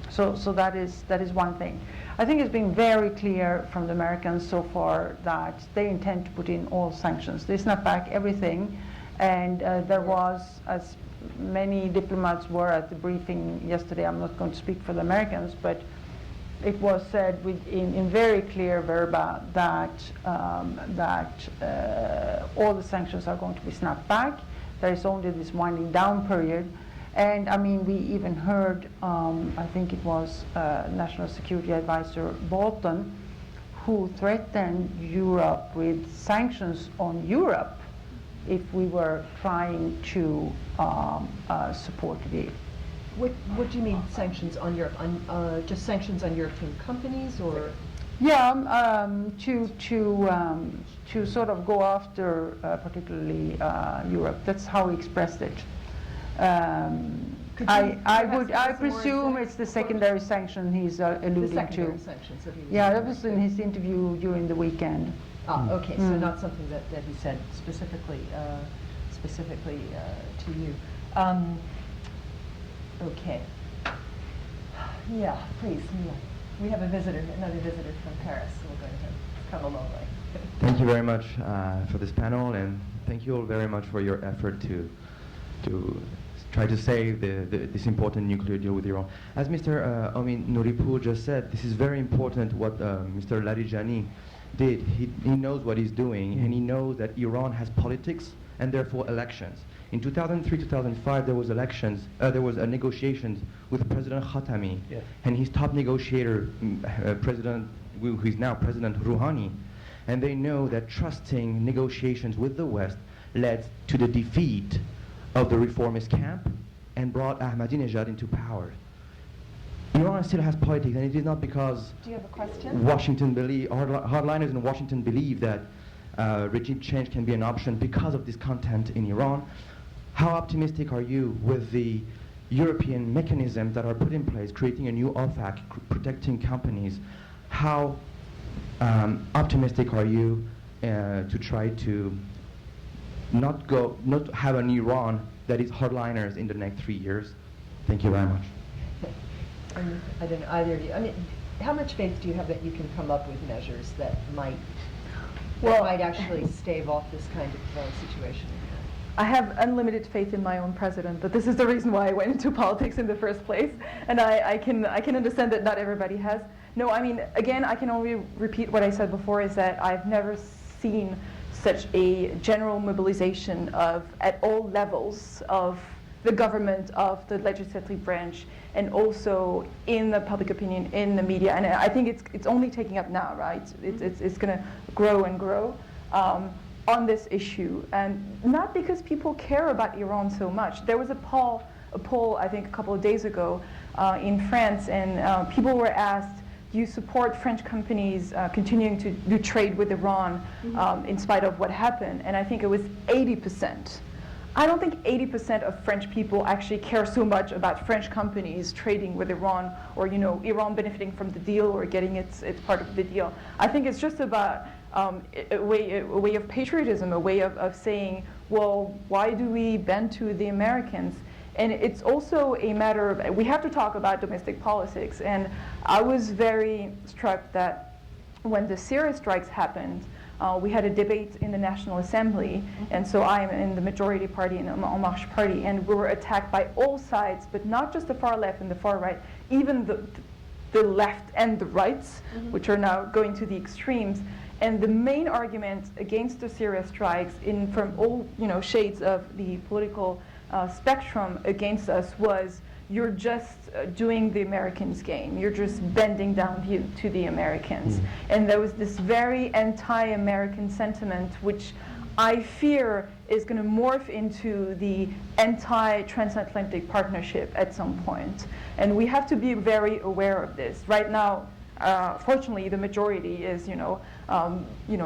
So that is one thing. I think it's been very clear from the Americans so far that they intend to put in all sanctions. They snap back everything, and there was, as many diplomats were at the briefing yesterday, I'm not going to speak for the Americans, but it was said in very clear verba that all the sanctions are going to be snapped back. There is only this winding down period. And I mean, we even heard, I think it was National Security Advisor Bolton, who threatened Europe with sanctions on Europe if we were trying to support the deal. What do you mean sanctions on Europe? Just sanctions on European companies, or? Yeah, to sort of go after particularly Europe. That's how he expressed it. I presume it's the secondary sanction he's alluding the secondary to. Sanctions that he was Yeah, that was in his interview during the weekend. Okay, so not something that he said specifically to you. Okay. Yeah, please. We have another visitor from Paris, so we're going to come a long way. Thank you very much for this panel, and thank you all very much for your effort to try to save this important nuclear deal with Iran. As Mr. Omid Nouripour just said, this is very important what Mr. Larijani did. He knows what he's doing, and he knows that Iran has politics and therefore elections. In 2003-2005, there was elections. There was negotiations with President Khatami, and his top negotiator, who is now President Rouhani, and they know that trusting negotiations with the West led to the defeat of the reformist camp and brought Ahmadinejad into power. Iran still has politics, and it is not because Do you have a question? hardliners in Washington believe that regime change can be an option because of this content in Iran. How optimistic are you with the European mechanisms that are put in place, creating a new OFAC, protecting companies? How optimistic are you to try to not have an Iran that is hardliners in the next 3 years? Thank you very much. I don't know, either of you. I mean, how much faith do you have that you can come up with measures that might actually stave off this kind of situation? I have unlimited faith in my own president, but this is the reason why I went into politics in the first place, and I can understand that not everybody has. No, I mean, again, I can only repeat what I said before, is that I've never seen such a general mobilization at all levels of the government, of the legislative branch, and also in the public opinion, in the media. And I think it's only taking up now, right? It's going to grow and grow on this issue, and not because people care about Iran so much. There was a poll a poll, I think, a couple of days ago in France, and people were asked, do you support French companies continuing to do trade with Iran in spite of what happened? And I think it was 80%. I don't think 80% of French people actually care so much about French companies trading with Iran, or Iran benefiting from the deal or getting its part of the deal. I think it's just about a way of patriotism, a way of saying, well, why do we bend to the Americans? And it's also a matter of, we have to talk about domestic politics. And I was very struck that when the Syria strikes happened, we had a debate in the National Assembly, and so I am in the majority party, in the En Marche party, and we were attacked by all sides, but not just the far left and the far right, even the left and the rights, which are now going to the extremes. And the main argument against the Syria strikes, from all shades of the political spectrum against us, was, you're just doing the Americans' game. You're just bending down to the Americans. And there was this very anti-American sentiment, which I fear is going to morph into the anti-transatlantic partnership at some point. And we have to be very aware of this. Right now, fortunately, the majority is,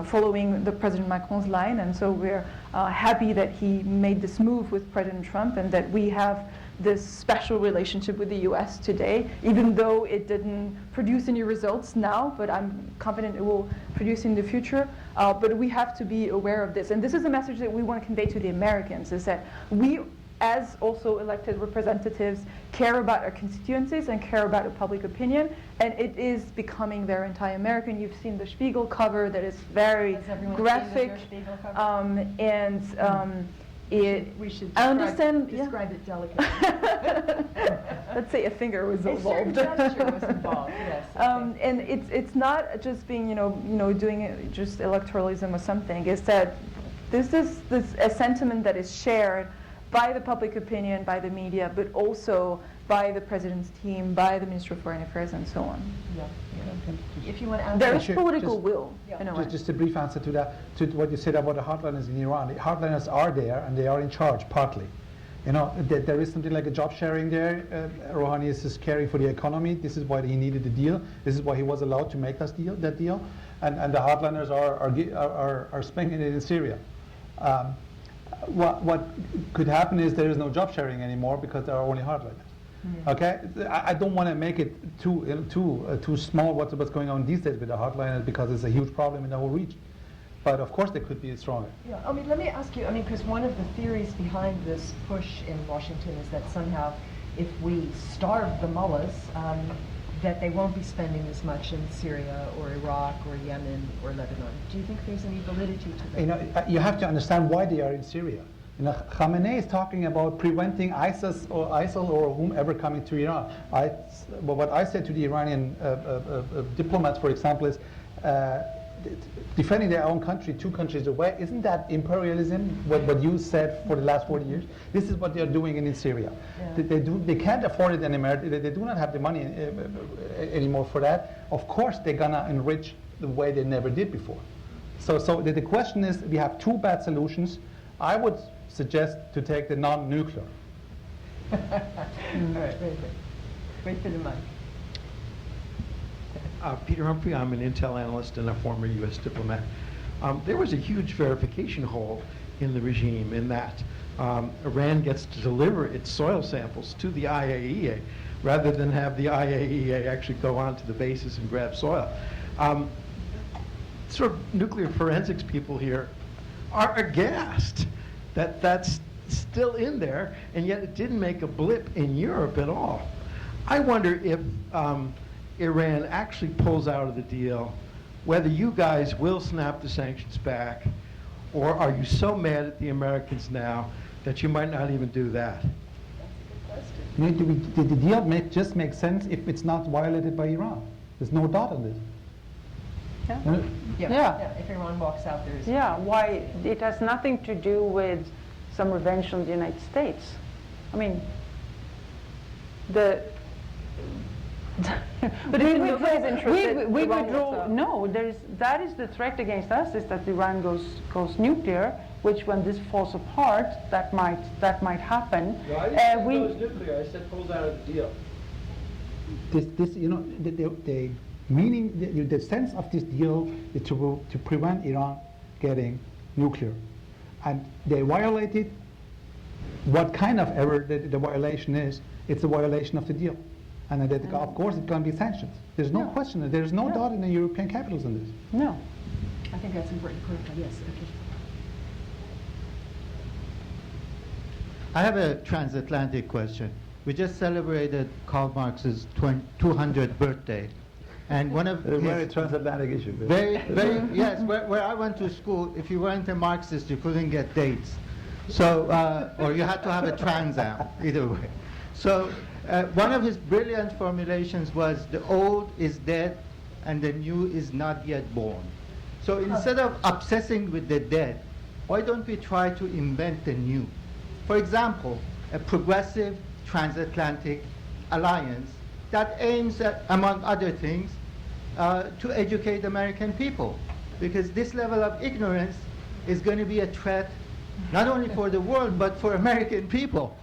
following the President Macron's line, and so we're happy that he made this move with President Trump, and that we have this special relationship with the U.S. today, even though it didn't produce any results now, but I'm confident it will produce in the future. But we have to be aware of this, and this is a message that we want to convey to the Americans: is that we, as also elected representatives, care about our constituencies and care about the public opinion, and it is becoming very anti-American. You've seen the Spiegel cover that is very graphic, we should I understand. Describe it delicately. Let's say a finger was involved. A certain gesture was involved. Yes. Okay. And it's not just being doing it just electoralism or something. It's that this is a sentiment that is shared by the public opinion, by the media, but also by the president's team, by the Minister of Foreign Affairs, and so on. Yeah. If you want to answer, there is political will. Just a brief answer to that, to what you said about the hardliners in Iran. The hardliners are there, and they are in charge partly. There is something like a job sharing there. Rouhani is just caring for the economy. This is why he needed the deal. This is why he was allowed to make that deal. And the hardliners are spending it in Syria. What could happen is there is no job sharing anymore because there are only hardliners. Okay, I don't want to make it too small what's going on these days with the hardliners, because it's a huge problem in the whole region. But of course they could be stronger. Yeah, let me ask you, because one of the theories behind this push in Washington is that somehow if we starve the mullahs, that they won't be spending as much in Syria or Iraq or Yemen or Lebanon. Do you think there's any validity to that? You have to understand why they are in Syria. Khamenei is talking about preventing ISIL or whomever coming to Iran. What I said to the Iranian diplomats, for example, is defending their own country 2 countries away. Isn't that imperialism, what you said for the last 40 years? This is what they're doing in Syria. Yeah. They can't afford it anymore. They do not have the money anymore for that. Of course, they're going to enrich the way they never did before. So the question is, we have 2 bad solutions. I would suggest to take the non-nuclear. All right, very good. Wait for the mic. Peter Humphrey, I'm an intel analyst and a former U.S. diplomat. There was a huge verification hole in the regime in that Iran gets to deliver its soil samples to the IAEA rather than have the IAEA actually go onto the bases and grab soil. Sort of nuclear forensics people here are aghast that that's still in there, and yet it didn't make a blip in Europe at all. I wonder if Iran actually pulls out of the deal, whether you guys will snap the sanctions back, or are you so mad at the Americans now that you might not even do that? That's a good question. Did the deal just make sense if it's not violated by Iran? There's no doubt on this. Yeah. If Iran walks out, there's... Yeah, why? It has nothing to do with some revenge on the United States. I mean, But if nobody's interested, we Iran withdraw. will, No, that is the threat against us, is that Iran goes nuclear. Which, when this falls apart, that might happen. No, I didn't say goes nuclear. I said pulls out of the deal. This, you know, the meaning, the sense of this deal is to prevent Iran getting nuclear, and they violated. What kind of error the violation is? It's a violation of the deal, and of course it's going to be sanctions. There's no question. There's no doubt in the European capitals in this. No. I think that's important to clarify. Yes. Okay. I have a transatlantic question. We just celebrated Karl Marx's 200th birthday, and one of A very transatlantic issue. very yes, where I went to school, if you weren't a Marxist, you couldn't get dates, so or you had to have a Trans Am, either way. So one of his brilliant formulations was the old is dead and the new is not yet born. So instead of obsessing with the dead, why don't we try to invent the new? For example, a progressive transatlantic alliance that aims at, among other things, to educate American people. Because this level of ignorance is going to be a threat not only for the world, but for American people.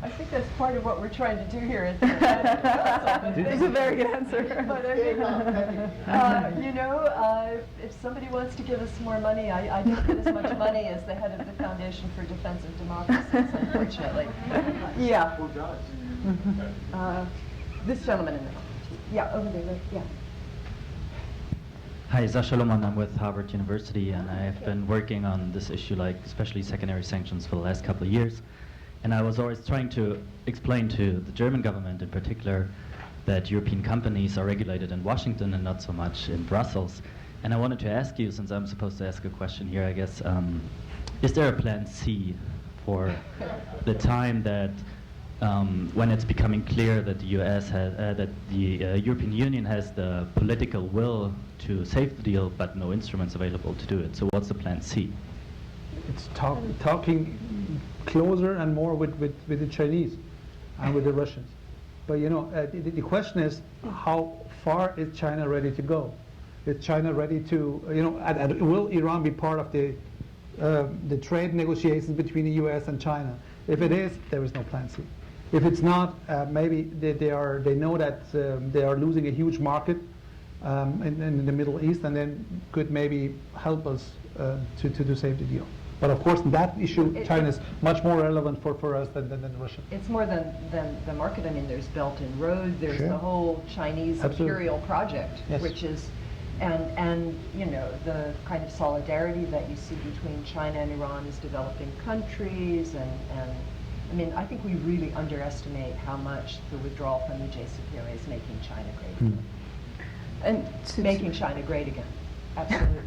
I think that's part of what we're trying to do here at the Atlantic Council. It's a very good answer. But you know, if somebody wants to give us more money, I don't get as much money as the head of the Foundation for Defense of Democracies, unfortunately. Yeah. Who does? This gentleman in the yeah, over there, right, yeah. Hi, Zashalom, I'm with Harvard University, and I have been working on this issue, like especially secondary sanctions, for the last couple of years. And I was always trying to explain to the German government in particular that European companies are regulated in Washington and not so much in Brussels. And I wanted to ask you, since I'm supposed to ask a question here, I guess, is there a plan C for the time that when it's becoming clear that the US has, that the European Union has the political will to save the deal, but no instruments available to do it? So what's the plan C? It's talking closer and more with the Chinese and with the Russians. But you know, the question is, how far is China ready to go? Is China ready to, you know, and will Iran be part of the trade negotiations between the US and China? If it is, there is no plan C. If it's not, maybe they know that they are losing a huge market in the Middle East, and then could maybe help us to save the deal. But of course, that issue, China is much more relevant for us than Russia. It's more than the market. I mean, there's Belt and Road, there's Sure. the whole Chinese Absolutely. imperial project, Yes. which is, and you know, the kind of solidarity that you see between China and Iran as developing countries, and I mean, I think we really underestimate how much the withdrawal from the JCPOA is making China great again. And Making China great again, absolutely.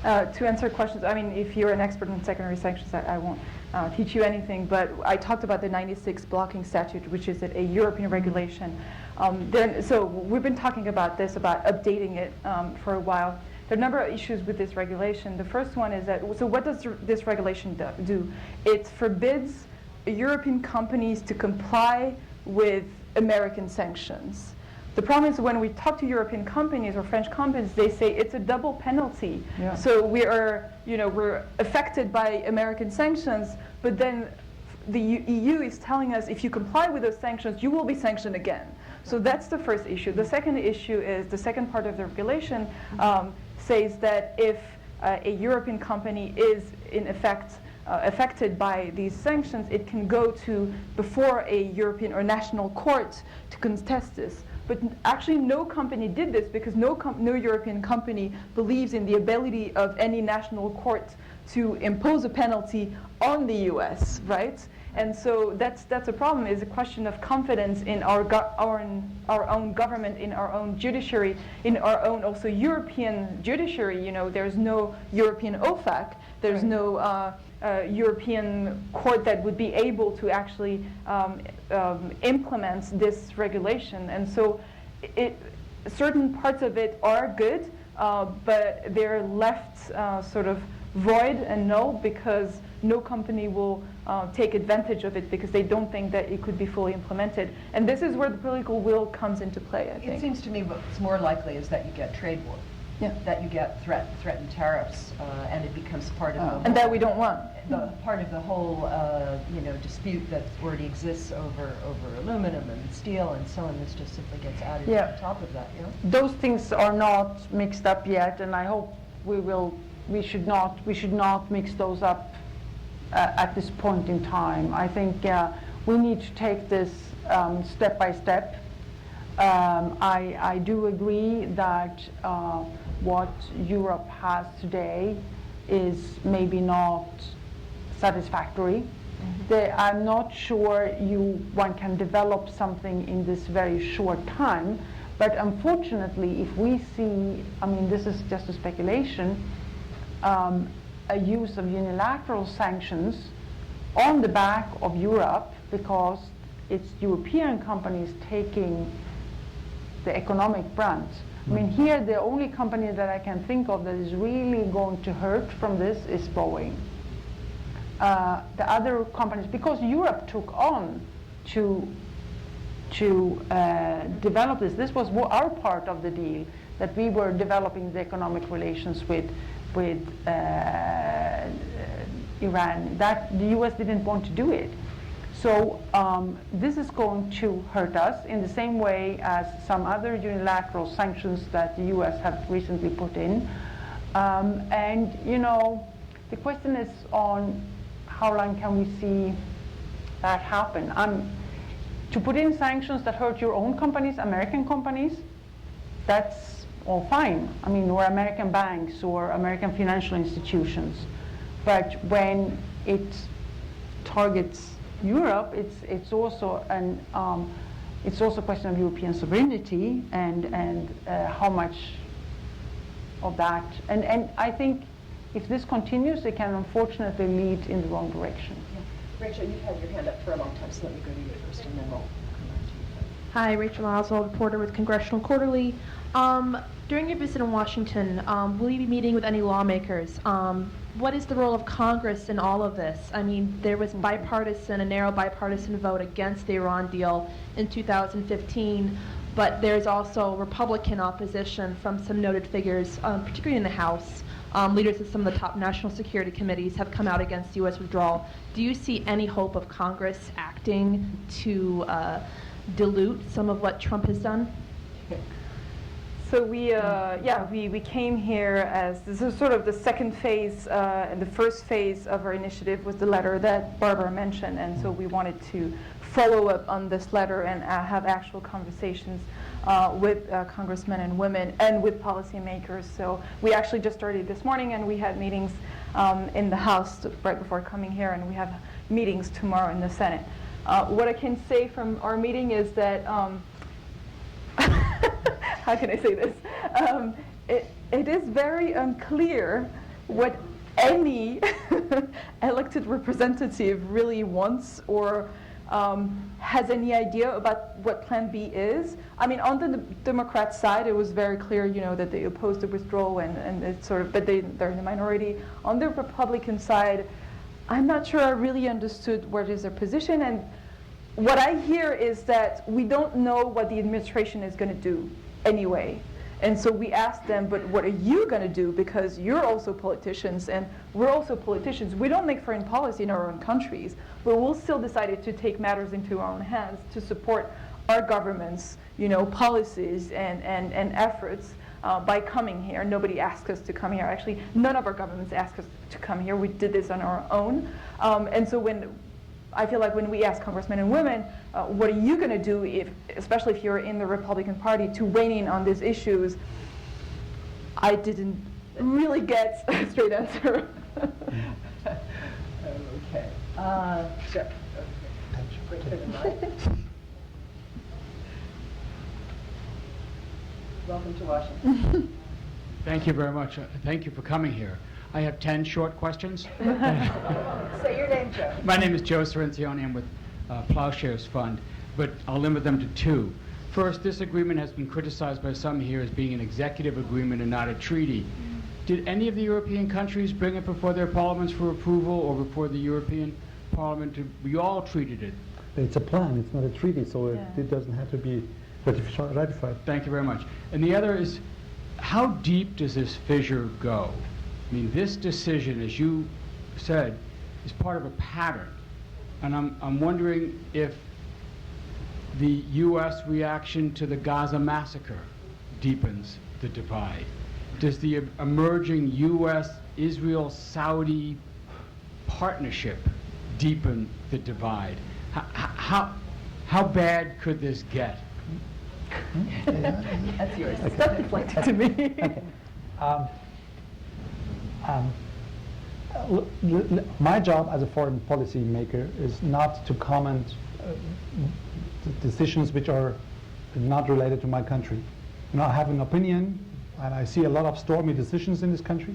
To answer questions, I mean, if you're an expert in secondary sanctions, I won't teach you anything, but I talked about the 96 blocking statute, which is a European regulation. So we've been talking about this, about updating it for a while. There are a number of issues with this regulation. The first one is that, so what does this regulation do? It forbids European companies to comply with American sanctions. The problem is when we talk to European companies or French companies, they say it's a double penalty. Yeah. So we're affected by American sanctions, but then the EU is telling us if you comply with those sanctions, you will be sanctioned again. So that's the first issue. The second issue is the second part of the regulation says that if a European company is in effect affected by these sanctions, it can go before a European or national court to contest this. But actually no company did this because no European company believes in the ability of any national court to impose a penalty on the US, right? And so that's a problem, is a question of confidence in our own government, in our own judiciary, in our own also European judiciary. You know, there's no European OFAC, there's no European court that would be able to actually implement this regulation. And so certain parts of it are good. but they're left sort of void and null because no company will take advantage of it because they don't think that it could be fully implemented. And this is where the political will comes into play, I think. It seems to me what's more likely is that you get trade war. Yeah. That you get threatened tariffs, and it becomes part of the whole, and that we don't want. Part of the whole dispute that already exists over aluminum and steel and so on. This just simply gets added on top of that. Yeah. Those things are not mixed up yet, and I hope we should not mix those up at this point in time. I think we need to take this step by step. I do agree that what Europe has today is maybe not satisfactory. I'm not sure one can develop something in this very short time, but unfortunately, if we see, I mean, this is just a speculation, a use of unilateral sanctions on the back of Europe because it's European companies taking the economic brunt. I mean, here the only company that I can think of that is really going to hurt from this is Boeing. The other companies, because Europe took on to develop this. This was our part of the deal, that we were developing the economic relations with Iran. That the US didn't want to do it. So this is going to hurt us in the same way as some other unilateral sanctions that the US have recently put in. And the question is on how long can we see that happen? To put in sanctions that hurt your own companies, American companies, that's all fine. I mean, or American banks or American financial institutions. But when it targets Europe, it's also a question of European sovereignty and how much of that. And I think if this continues, it can unfortunately lead in the wrong direction. Yeah. Rachel, you've had your hand up for a long time, so let me go to you first, and then we'll come back to you. Hi, Rachel Oswald, reporter with Congressional Quarterly. During your visit in Washington, will you be meeting with any lawmakers? What is the role of Congress in all of this? I mean, there was a narrow bipartisan vote against the Iran deal in 2015, but there's also Republican opposition from some noted figures, particularly in the House. Leaders of some of the top national security committees have come out against U.S. withdrawal. Do you see any hope of Congress acting to dilute some of what Trump has done? So we came here as, this is sort of the second phase, and the first phase of our initiative was the letter that Barbara mentioned, and so we wanted to follow up on this letter and have actual conversations with congressmen and women and with policymakers. So we actually just started this morning, and we had meetings in the House right before coming here, and we have meetings tomorrow in the Senate. What I can say from our meeting is that how can I say this? It is very unclear what any elected representative really wants or has any idea about what Plan B is. I mean, on the Democrat side, it was very clear, that they opposed the withdrawal, and it's sort of, but they're in the minority. On the Republican side, I'm not sure I really understood what is their position, and what I hear is that we don't know what the administration is going to do anyway. And so we asked them, but what are you going to do? Because you're also politicians, and we're also politicians. We don't make foreign policy in our own countries, but we'll still decide to take matters into our own hands to support our government's, policies and efforts by coming here. Nobody asked us to come here. Actually, none of our governments asked us to come here. We did this on our own. And so I feel like when we ask congressmen and women, what are you going to do, especially if you're in the Republican Party, to weigh in on these issues, I didn't really get a straight answer. Okay. Jeff, wait for the mic. Welcome to Washington. Thank you very much. Thank you for coming here. I have 10 short questions. Say your name, Joe. My name is Joe Sorrentioni. I'm with Plowshares Fund, but I'll limit them to 2. First, this agreement has been criticized by some here as being an executive agreement and not a treaty. Did any of the European countries bring it before their parliaments for approval or before the European Parliament? We all treated it. It's a plan, it's not a treaty, so it doesn't have to be ratified. Thank you very much. And the other is, how deep does this fissure go? I mean, this decision, as you said, is part of a pattern. And I'm wondering if the U.S. reaction to the Gaza massacre deepens the divide. Does the emerging U.S.-Israel-Saudi partnership deepen the divide? How bad could this get? That's yours. It's not deflected to me. My job as a foreign policy maker is not to comment decisions which are not related to my country. You know, I have an opinion, and I see a lot of stormy decisions in this country,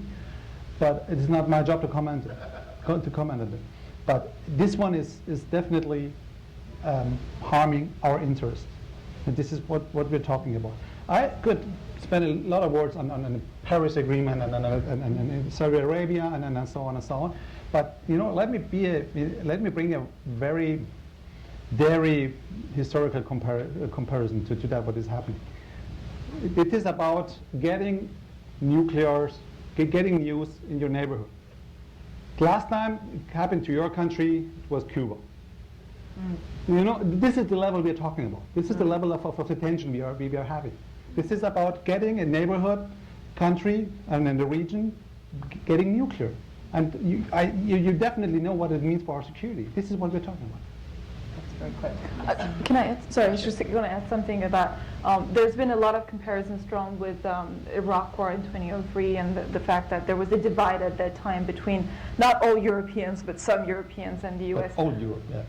but it is not my job to comment on it. But this one is definitely harming our interests. And this is what we're talking about. I could spend a lot of words on the Paris Agreement and Saudi Arabia and so on and so on. But you know, let me bring a very historical comparison to that what is happening. It is about getting nuclears, getting news in your neighborhood. Last time it happened to your country, it was Cuba. You know, this is the level we are talking about. This is the level of the tension we are having. This is about getting a neighborhood, country, and in the region, getting nuclear. And you definitely know what it means for our security. This is what we're talking about. Very quick. Can I add? Sorry, I was just going to add something about, there's been a lot of comparisons drawn with Iraq war in 2003 and the fact that there was a divide at that time between not all Europeans, but some Europeans and the US. All Europe, yeah.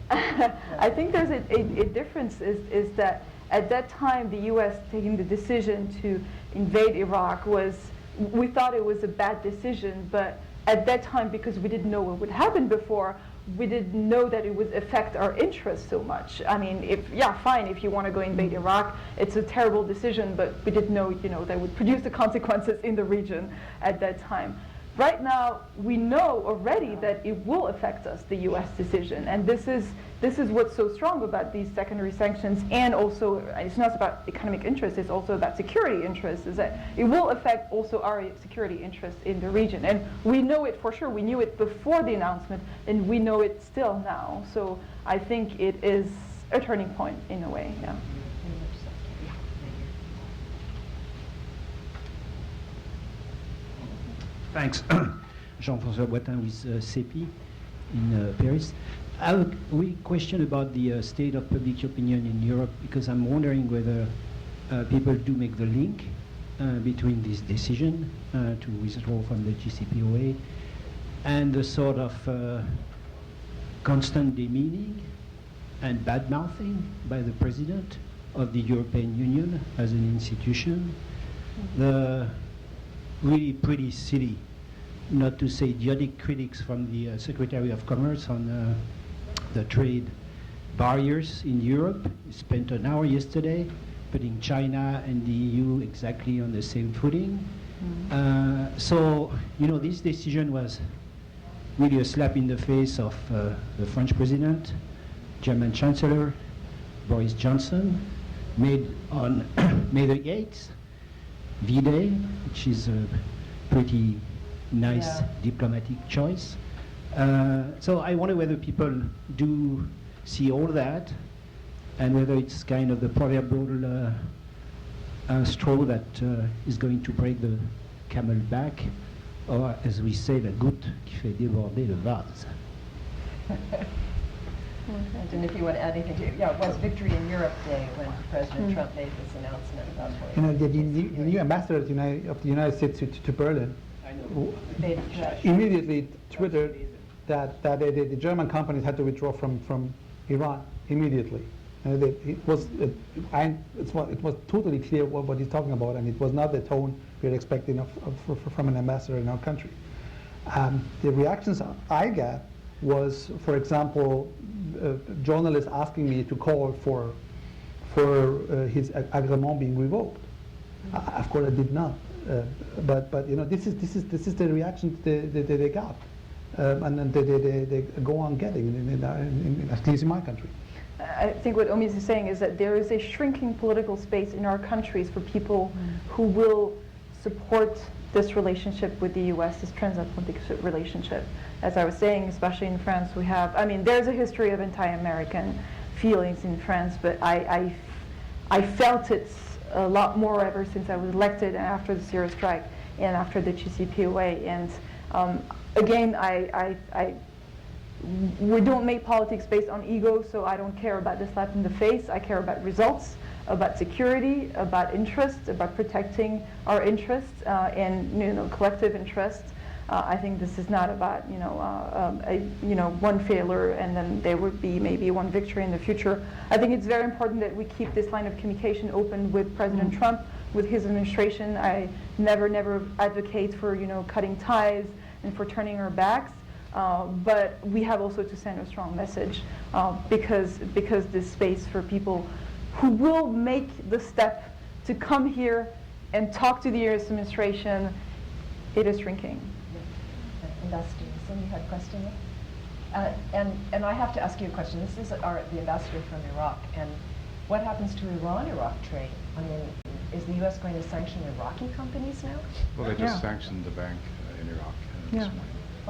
I think there's a difference is that at that time, the US taking the decision to invade Iraq we thought it was a bad decision, but at that time, because we didn't know what would happen before, we didn't know that it would affect our interests so much. I mean, fine, if you want to go invade Iraq, it's a terrible decision, but we didn't know, that would produce the consequences in the region at that time. Right now, we know already that it will affect us, the U.S. decision, and this is what's so strong about these secondary sanctions, and also, it's not about economic interests, it's also about security interests, is that it will affect also our security interests in the region. And we know it for sure, we knew it before the announcement, and we know it still now. So I think it is a turning point in a way, yeah. Thanks. Jean-François Boitin with CEPI in Paris. I have a quick question about the state of public opinion in Europe, because I'm wondering whether people do make the link between this decision to withdraw from the JCPOA and the sort of constant demeaning and bad-mouthing by the President of the European Union as an institution. The really pretty silly, not to say idiotic critics from the Secretary of Commerce on the trade barriers in Europe. We spent an hour yesterday putting China and the EU exactly on the same footing. So, this decision was really a slap in the face of the French President, German Chancellor, Boris Johnson, made on May the 8th, V-Day, which is a pretty nice diplomatic choice. So I wonder whether people do see all that, and whether it's kind of the proverbial straw that is going to break the camel back, or as we say, la goutte qui fait déborder le vase. And if you want to add anything to it, it was Victory in Europe Day when President Trump made this announcement about the new ambassador of the United States to Berlin immediately twittered that the German companies had to withdraw from Iran immediately. It was totally clear what he's talking about, and it was not the tone we were expecting from an ambassador in our country. The reactions I got was, for example, journalists asking me to call for for his agreement being revoked. Of course, I did not. But you know, this is the reaction they got, and then they go on getting at least in my country. I think what Omid is saying is that there is a shrinking political space in our countries for people who will support this relationship with the U.S., this transatlantic relationship. As I was saying, especially in France, we have, I mean, there's a history of anti-American feelings in France, but I felt it a lot more ever since I was elected and after the Syria strike and after the JCPOA. And again, we don't make politics based on ego, so I don't care about the slap in the face. I care about results, about security, about interests, about protecting our interests and collective interests. I think this is not about one failure and then there would be maybe one victory in the future. I think it's very important that we keep this line of communication open with President Trump, with his administration. I never advocate for cutting ties and for turning our backs. But we have also to send a strong message because this space for people who will make the step to come here and talk to the U.S. administration, it is shrinking. Ambassador, you had a question? And I have to ask you a question. This is the ambassador from Iraq. And what happens to Iran-Iraq trade? I mean, is the U.S. going to sanction Iraqi companies now? Well, they just sanctioned the bank in Iraq this morning.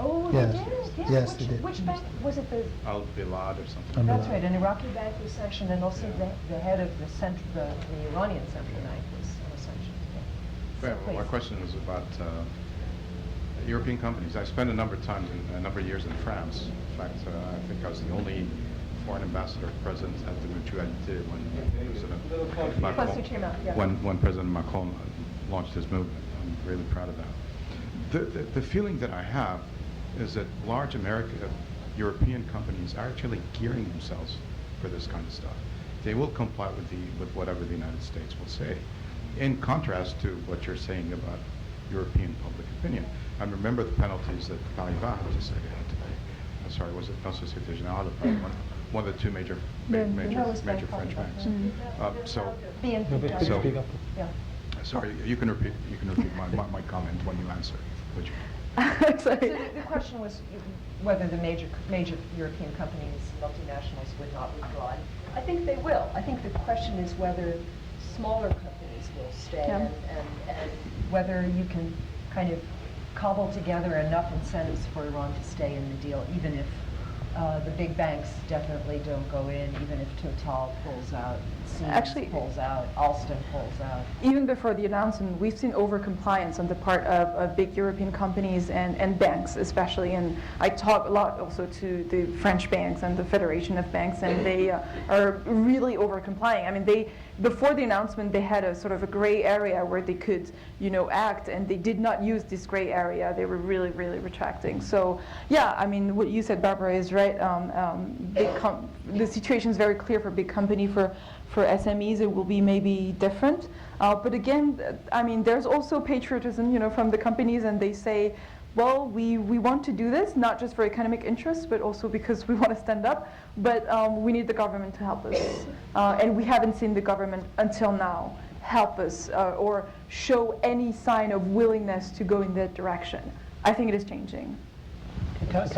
Oh, yes. They did? Yes, they did. Which bank? Was it the... Al-Bilad or something. That's right. An Iraqi bank was sanctioned, and also the head of the Iranian central bank was sanctioned. Well, my question was about European companies. I spent a number of years in France. In fact, I think I was the only foreign ambassador present at the Mutualité when President Macron launched his movement. I'm really proud of that. The feeling that I have is that large European companies are actually gearing themselves for this kind of stuff. They will comply with whatever the United States will say, in contrast to what you're saying about European public opinion. I remember the penalties that Paribas had to pay. Sorry, was it not Société Générale? One of the two major French banks. Sorry, you can repeat my comment when you answer. Would you? So the question was whether the major European companies, multinationals, would not withdraw. And I think they will. I think the question is whether smaller companies will stay and whether you can kind of cobble together enough incentives for Iran to stay in the deal, even if the big banks definitely don't go in, even if Total pulls out, Siemens pulls out, Alstom pulls out. Even before the announcement, we've seen over-compliance on the part of big European companies and banks especially. And I talk a lot also to the French banks and the Federation of Banks, and they are really over-complying. I mean, before the announcement, they had a sort of a gray area where they could, act, and they did not use this gray area. They were really, really retracting. So, yeah, I mean, what you said, Barbara, is right. The situation is very clear for big company. For SMEs, it will be maybe different. But again, I mean, there's also patriotism, from the companies, and they say, well, we want to do this, not just for economic interests, but also because we want to stand up. But we need the government to help us. And we haven't seen the government until now help us or show any sign of willingness to go in that direction. I think it is changing. Yes,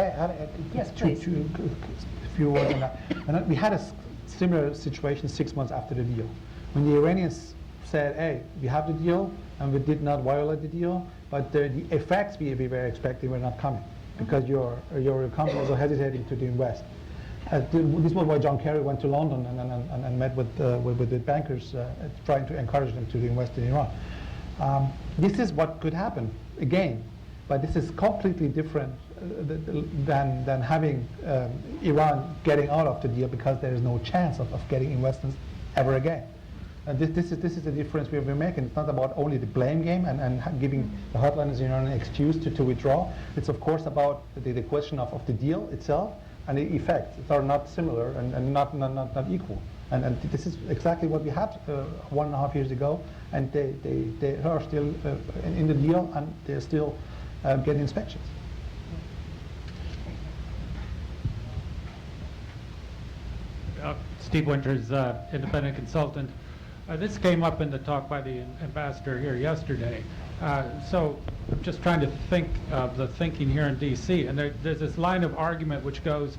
please. A few words on that. We had a similar situation 6 months after the deal, when the Iranians said, hey, we have the deal, and we did not violate the deal, but the effects we were expecting were not coming, because your companies are hesitating to invest. This was why John Kerry went to London and met with the bankers, trying to encourage them to invest in Iran. This is what could happen again, but this is completely different than having Iran getting out of the deal because there is no chance of getting investments ever again. This is the difference we're making. It's not about only the blame game and giving the hotliners in Iran an excuse to withdraw. It's of course about the question of the deal itself and the effects. They are not similar and not equal. And this is exactly what we had 1.5 years ago, and they are still in the deal, and they're still getting inspections. Steve Winters, independent consultant. This came up in the talk by the ambassador here yesterday. So I'm just trying to think of the thinking here in D.C. And there's this line of argument which goes,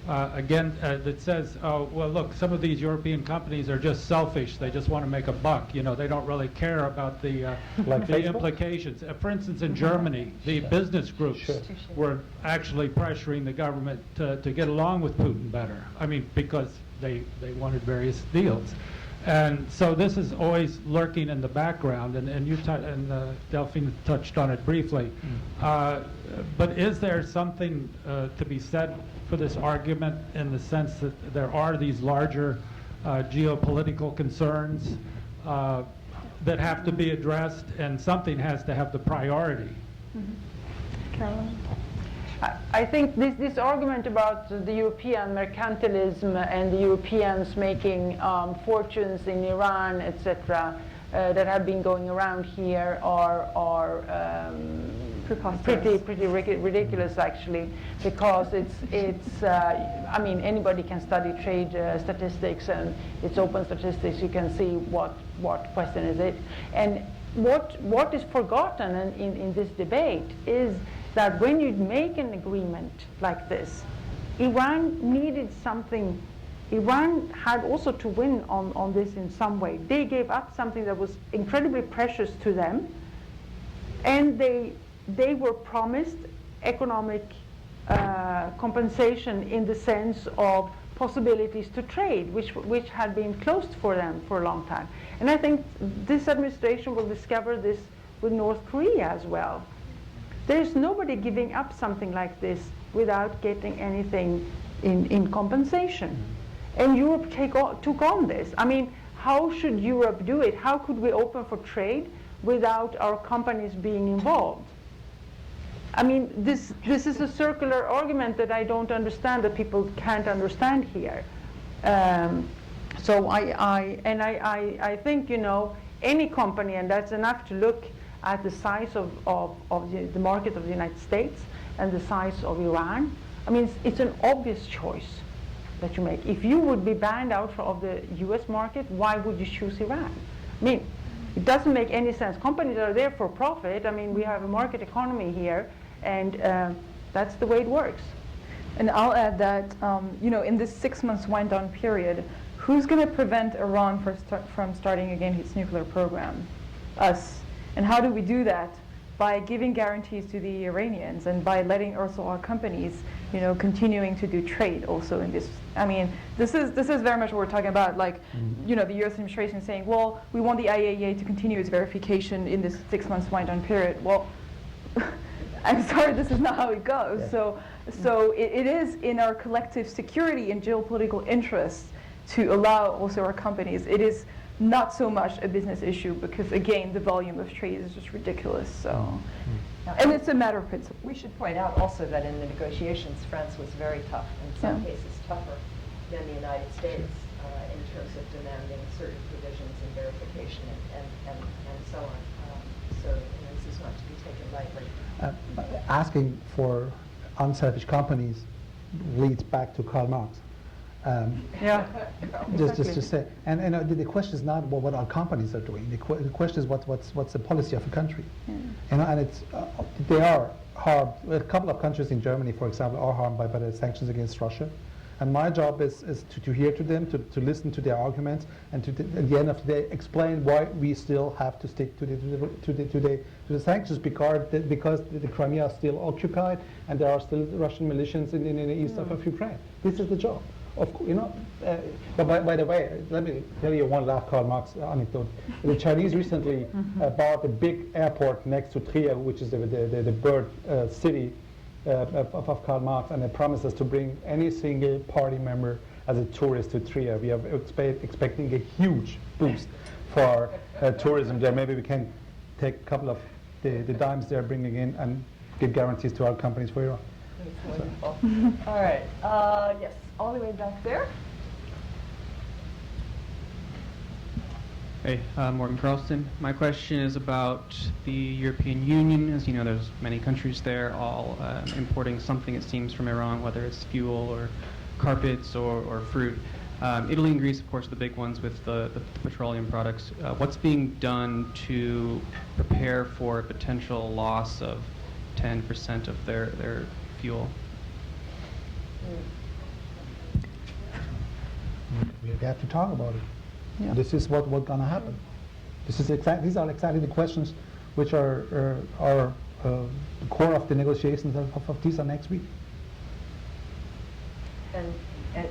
again, that says, oh, well, look, some of these European companies are just selfish. They just want to make a buck. You know, they don't really care about the, Like the Facebook? implications. For instance, in Germany, the business groups were actually pressuring the government to get along with Putin better. I mean, because they wanted various deals. And so this is always lurking in the background, and you and Delphine touched on it briefly. But is there something to be said for this argument in the sense that there are these larger geopolitical concerns that have to be addressed, and something has to have the priority? Caroline? I think this argument about the European mercantilism and the Europeans making fortunes in Iran, etc., that have been going around here are pretty ridiculous, actually, because it's I mean, anybody can study trade statistics, and it's open statistics. You can see what question is it, and what is forgotten in this debate is that when you make an agreement like this, Iran needed something. Iran had also to win on this in some way. They gave up something that was incredibly precious to them, and they were promised economic compensation in the sense of possibilities to trade, which had been closed for them for a long time. And I think this administration will discover this with North Korea as well. There's nobody giving up something like this without getting anything in compensation. And Europe took on this. I mean, how should Europe do it? How could we open for trade without our companies being involved? I mean, this is a circular argument that I don't understand, that people can't understand here. So I think, you know, any company, and that's enough to look at the size of the market of the United States and the size of Iran. I mean, it's an obvious choice that you make. If you would be banned out of the US market, why would you choose Iran? I mean, it doesn't make any sense. Companies are there for profit. I mean, we have a market economy here, and that's the way it works. And I'll add that, you know, in this 6 months wind-down period, who's going to prevent Iran from starting again its nuclear program? Us. And how do we do that? By giving guarantees to the Iranians, and by letting also our companies, you know, continuing to do trade also in this. I mean, this is very much what we're talking about. Like, you know, the U.S. administration saying, well, we want the IAEA to continue its verification in this 6 months wind-down period. Well, I'm sorry, this is not how it goes. Yeah. So it is in our collective security and geopolitical interests to allow also our companies. It is not so much a business issue, because again, the volume of trade is just ridiculous. So, and it's a matter of principle. We should point out also that in the negotiations, France was very tough, in some cases tougher than the United States in terms of demanding certain provisions and verification and so on. So, you know, this is not to be taken lightly. Asking for unselfish companies leads back to Karl Marx. Just to say, and the question is not what our companies are doing. The question is what's the policy of a country. And it's they are harmed. A couple of countries in Germany, for example, are harmed by the sanctions against Russia. And my job is to hear to them, to listen to their arguments, and to at the end of the day explain why we still have to stick to the sanctions, because the Crimea is still occupied and there are still Russian militias in the east of Ukraine. This is the job. Of course, you know. But by the way, let me tell you one last Karl Marx anecdote. The Chinese recently bought a big airport next to Trier, which is the bird city of Karl Marx, and they promised us to bring any single party member as a tourist to Trier. We are expecting a huge boost for tourism there. Maybe we can take a couple of the dimes they're bringing in and give guarantees to our companies for Iran. Wonderful. All right. Yes, all the way back there. Hey, Morgan Carlston. My question is about the European Union. As you know, there's many countries there, all importing something, it seems, from Iran, whether it's fuel or carpets or fruit. Italy and Greece, of course, are the big ones with the petroleum products. What's being done to prepare for a potential loss of 10% of their fuel? We have to talk about it. Yeah. This is what's going to happen. These are exactly the questions which are the core of the negotiations of TISA next week. And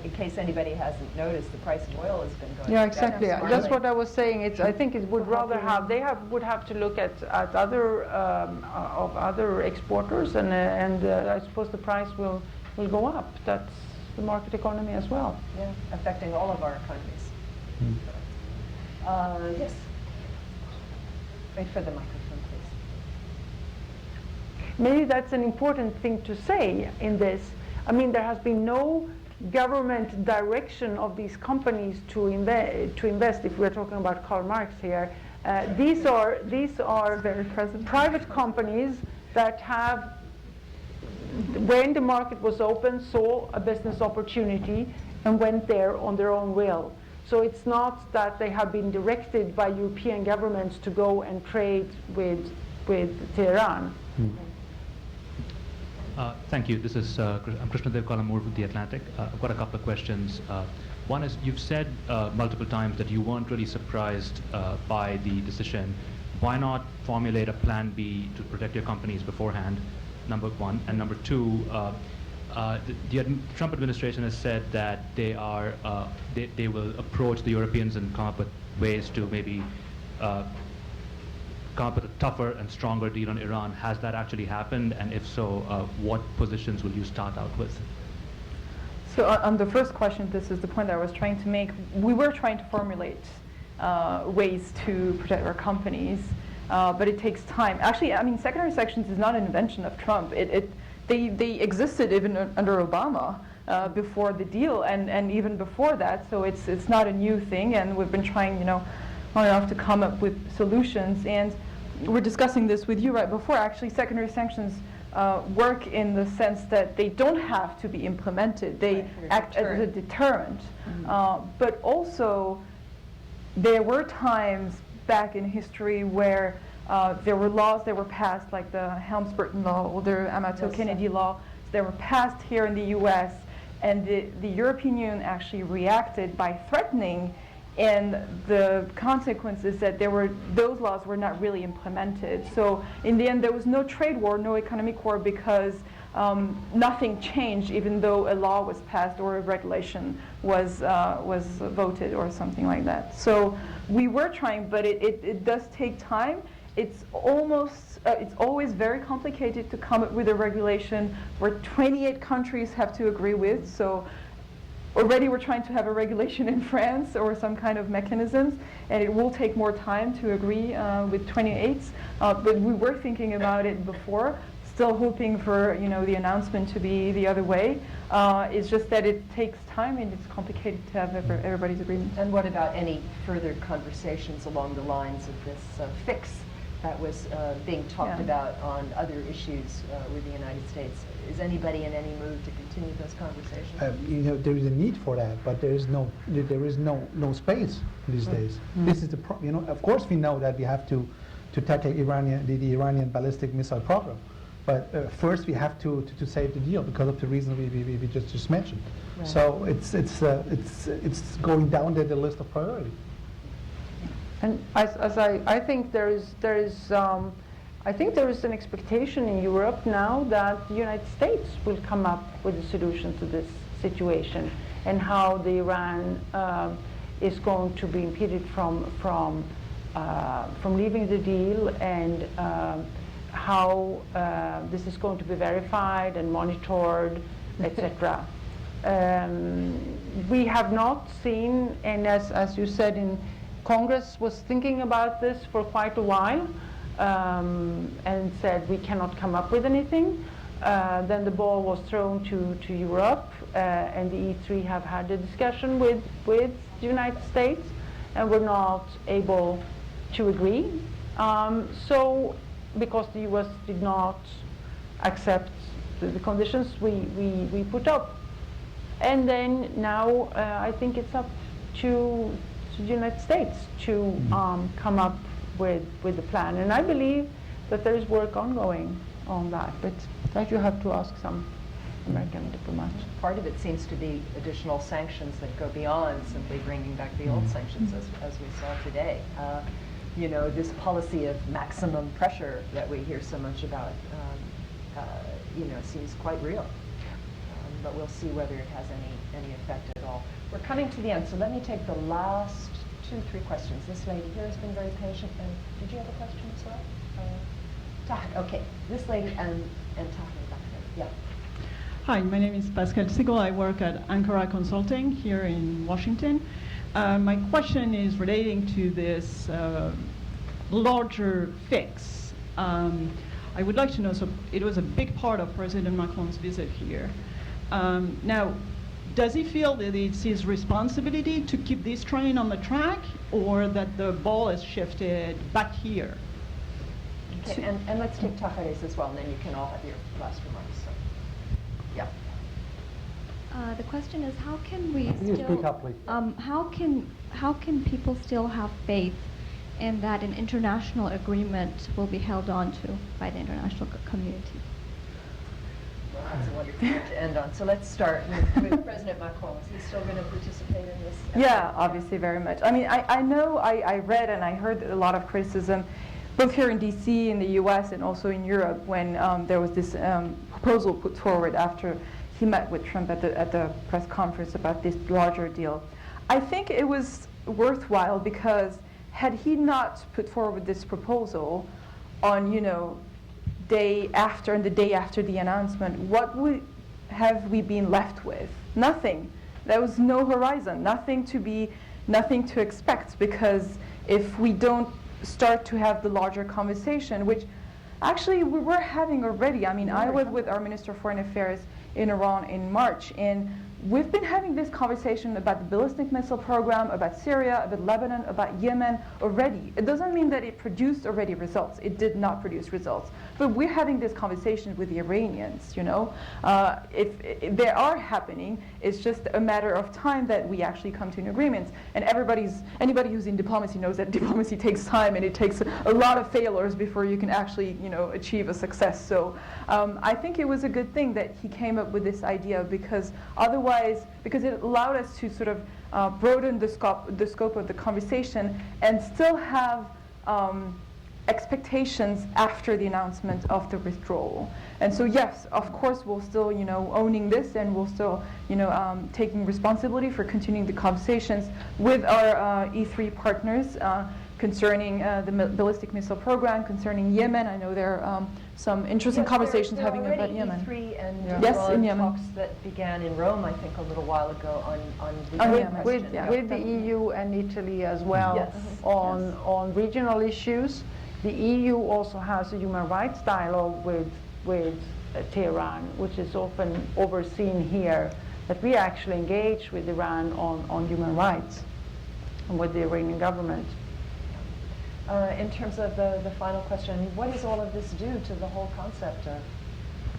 in case anybody hasn't noticed, the price of oil has been going Yeah, down exactly. smartly. That's what I was saying. I think it would rather would have to look at other of other exporters, and I suppose the price will go up. That's the market economy as well. Yeah, affecting all of our economies. Yes. Wait for the microphone, please. Maybe that's an important thing to say in this. I mean, there has been no government direction of these companies to invest. If we're talking about Karl Marx here, these are Very present. private companies that have, when the market was open, saw a business opportunity and went there on their own will. So it's not that they have been directed by European governments to go and trade with Tehran. Thank you. This is I'm Krishna Dev Kalamur with The Atlantic. I've got a couple of questions. One is, you've said multiple times that you weren't really surprised by the decision. Why not formulate a plan B to protect your companies beforehand, number one? And number two, the Trump administration has said that they will approach the Europeans and come up with ways to maybe come up with a tougher and stronger deal on Iran. Has that actually happened? And if so, what positions will you start out with? So on the first question, this is the point that I was trying to make. We were trying to formulate ways to protect our companies, but it takes time. Actually, I mean, secondary sanctions is not an invention of Trump. They existed even under Obama before the deal, and even before that. So it's not a new thing, and we've been trying, on and off to come up with solutions. And we're discussing this with you right before. Actually, secondary sanctions work in the sense that they don't have to be implemented. They act as a deterrent. But also, there were times back in history where there were laws that were passed, like the Helms-Burton law or the Amato-Kennedy law. They were passed here in the U.S., and the European Union actually reacted by threatening, and the consequence is that those laws were not really implemented. So in the end, there was no trade war, no economic war, because nothing changed, even though a law was passed or a regulation was voted or something like that. So we were trying, but it does take time. It's always very complicated to come up with a regulation where 28 countries have to agree with. So already we're trying to have a regulation in France or some kind of mechanisms, and it will take more time to agree with 28. But we were thinking about it before, still hoping for the announcement to be the other way. It's just that it takes time and it's complicated to have everybody's agreement. And what about any further conversations along the lines of this fix that was being talked about on other issues with the United States? Is anybody in any mood to continue those conversations? There is a need for that, but there is no space these days. This is the of course we know that we have to tackle the Iranian ballistic missile program, but first we have to save the deal because of the reason we just mentioned. Right. So it's going down the list of priority. And I think there is an expectation in Europe now that the United States will come up with a solution to this situation, and how the Iran is going to be impeded from leaving the deal, and how this is going to be verified and monitored, etc. We have not seen, and as you said, Congress was thinking about this for quite a while, and said we cannot come up with anything. Then the ball was thrown to Europe, and the E3 have had a discussion with the United States, and were not able to agree. So because the US did not accept the conditions we put up. And then now I think it's up to the United States to come up with the plan. And I believe that there is work ongoing on that, but that you have to ask some American diplomats. Part of it seems to be additional sanctions that go beyond simply bringing back the old sanctions, as we saw today. You know, this policy of maximum pressure that we hear so much about, you know, seems quite real. But we'll see whether it has any effect at all. We're coming to the end, so let me take the last 2-3 questions. This lady here has been very patient. And did you have a question as well? Tahir, okay. This lady and Tahir back there. Yeah. Hi, my name is Pascal Sigel. I work at Ankara Consulting here in Washington. My question is relating to this larger fix. I would like to know, so it was a big part of President Macron's visit here. Now, does he feel that it's his responsibility to keep this train on the track, or that the ball has shifted back here? Okay, and let's take Tahir's as well, and then you can all have your last remarks. So. Yeah. The question is, how can we Can you speak up, please? how can people still have faith in that an international agreement will be held on to by the international community? Well, that's a wonderful note to end on. So let's start with President Macron. Is he still going to participate in this? Yeah, obviously very much. I mean, I know I read and I heard a lot of criticism, both here in DC, in the US, and also in Europe, when there was this proposal put forward after he met with Trump at the press conference about this larger deal. I think it was worthwhile because had he not put forward this proposal on, you know, the day after the announcement, what have we been left with? Nothing. There was no horizon, nothing to expect, because if we don't start to have the larger conversation, which actually we were having already. I mean, I was with our Minister of Foreign Affairs in Iran in March, and we've been having this conversation about the ballistic missile program, about Syria, about Lebanon, about Yemen already. It doesn't mean that it produced already results. It did not produce results. But we're having this conversation with the Iranians, you know. If they are happening, it's just a matter of time that we actually come to an agreement. And anybody who's in diplomacy knows that diplomacy takes time, and it takes a lot of failures before you can actually, you know, achieve a success. So I think it was a good thing that he came up with this idea, because otherwise, because it allowed us to sort of broaden the scope of the conversation and still have expectations after the announcement of the withdrawal. And so yes, of course, we'll still, you know, owning this, and we'll still, you know, taking responsibility for continuing the conversations with our E3 partners concerning the ballistic missile program, concerning Yemen. I know there are some interesting conversations there having about Yemen. E3 and yes, Iran in Yemen. talks that began in Rome, I think, a little while ago on the Yemen. With the EU and Italy as well, yes. on regional issues. The EU also has a human rights dialogue with Tehran, which is often overseen here, that we actually engage with Iran on human rights and with the Iranian government. In terms of the final question, I mean, what does all of this do to the whole concept of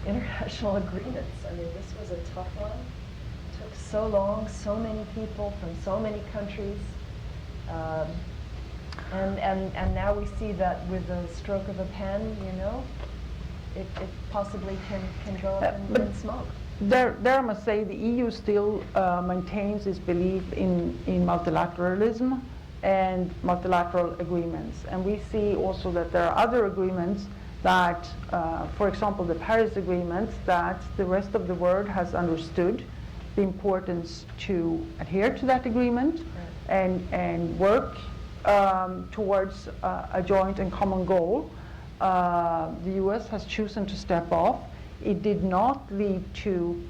international agreements? I mean, this was a tough one. It took so long, so many people from so many countries. And now we see that with the stroke of a pen, you know, it possibly can go up in smoke. There, I must say, the EU still maintains its belief in multilateralism and multilateral agreements. And we see also that there are other agreements that, for example, the Paris Agreement, that the rest of the world has understood the importance to adhere to that agreement and work towards a joint and common goal. The US has chosen to step off. It did not lead to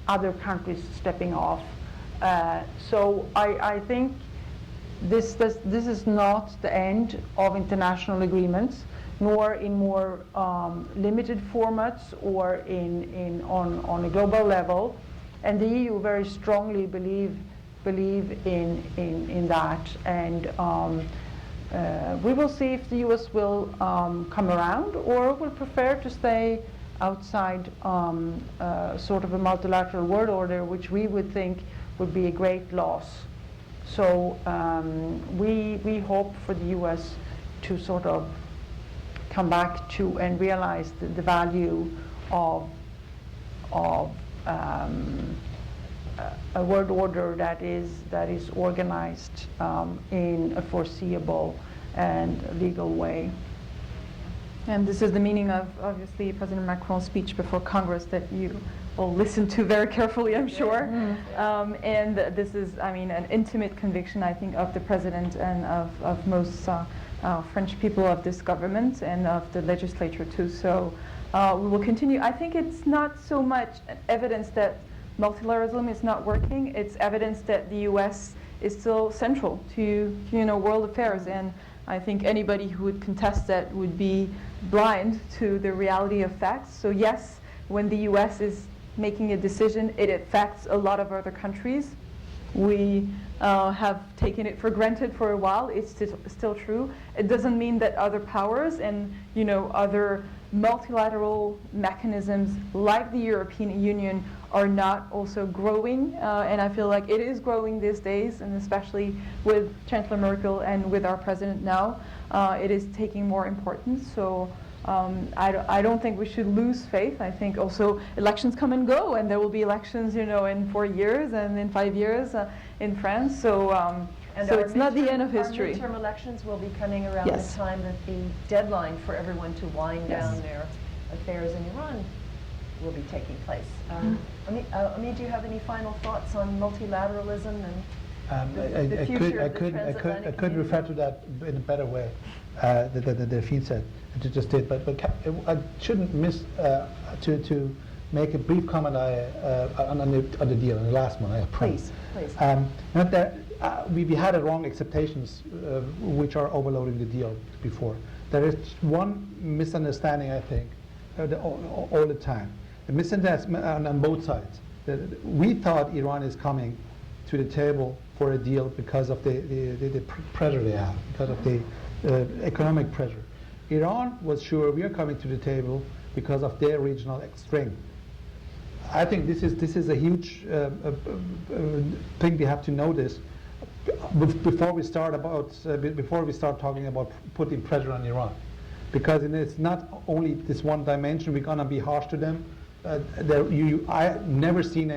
other countries stepping off. So I think this is not the end of international agreements, nor in more limited formats or on a global level. And the EU very strongly believe in that. And we will see if the US will come around or will prefer to stay outside sort of a multilateral world order, which we would think would be a great loss. So we hope for the US to sort of come back to and realize the value of a world order that is organized in a foreseeable and legal way. And this is the meaning of, obviously, President Macron's speech before Congress that you will listen to very carefully, I'm sure. And this is, I mean, an intimate conviction, I think, of the President and of most French people of this government and of the legislature, too. So we will continue. I think it's not so much evidence that multilateralism is not working. It's evidence that the U.S. is still central to, world affairs. And I think anybody who would contest that would be blind to the reality of facts. So yes, when the U.S. is making a decision, it affects a lot of other countries. We have taken it for granted for a while. It's still true. It doesn't mean that other powers and other multilateral mechanisms like the European Union are not also growing, and I feel like it is growing these days, and especially with Chancellor Merkel and with our president now, it is taking more importance. So I don't think we should lose faith. I think also elections come and go, and there will be elections, in 4 years and in 5 years in France. So so it's not the end of history. Our midterm elections will be coming around Yes. the time that the deadline for everyone to wind Yes. down their affairs in Iran will be taking place. Omid, do you have any final thoughts on multilateralism and the future of the transatlantic I could refer to that in a better way that Delphine said, that you just did, but I shouldn't miss to make a brief comment on the deal, on the last one. I promise. Please. We had a wrong expectations which are overloading the deal before. There is one misunderstanding, I think, all the time. A misunderstanding on both sides. We thought Iran is coming to the table for a deal because of the pressure they have, because of the economic pressure. Iran was sure we are coming to the table because of their regional strength. I think this is a huge thing we have to notice before we start talking about putting pressure on Iran, because it's not only this one dimension. We're gonna be harsh to them. I never seen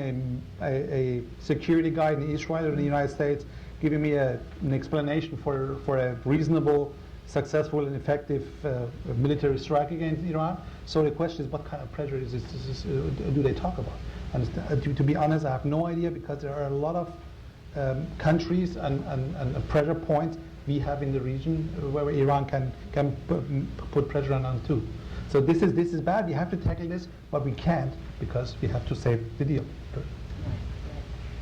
a security guy in Israel or in the United States giving me an explanation for a reasonable, successful, and effective military strike against Iran. So the question is, what kind of pressure do they talk about? And to be honest, I have no idea, because there are a lot of countries and pressure points we have in the region where Iran can put pressure on too. So this is bad. We have to tackle this, but we can't because we have to save the deal.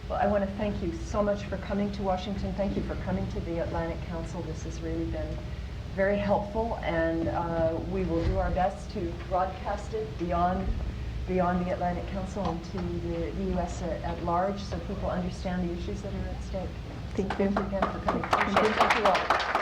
Well, I want to thank you so much for coming to Washington. Thank you for coming to the Atlantic Council. This has really been very helpful, and we will do our best to broadcast it beyond the Atlantic Council and to the U.S. at large, so people understand the issues that are at stake. Thank you. Thank you again for coming. Thank you all.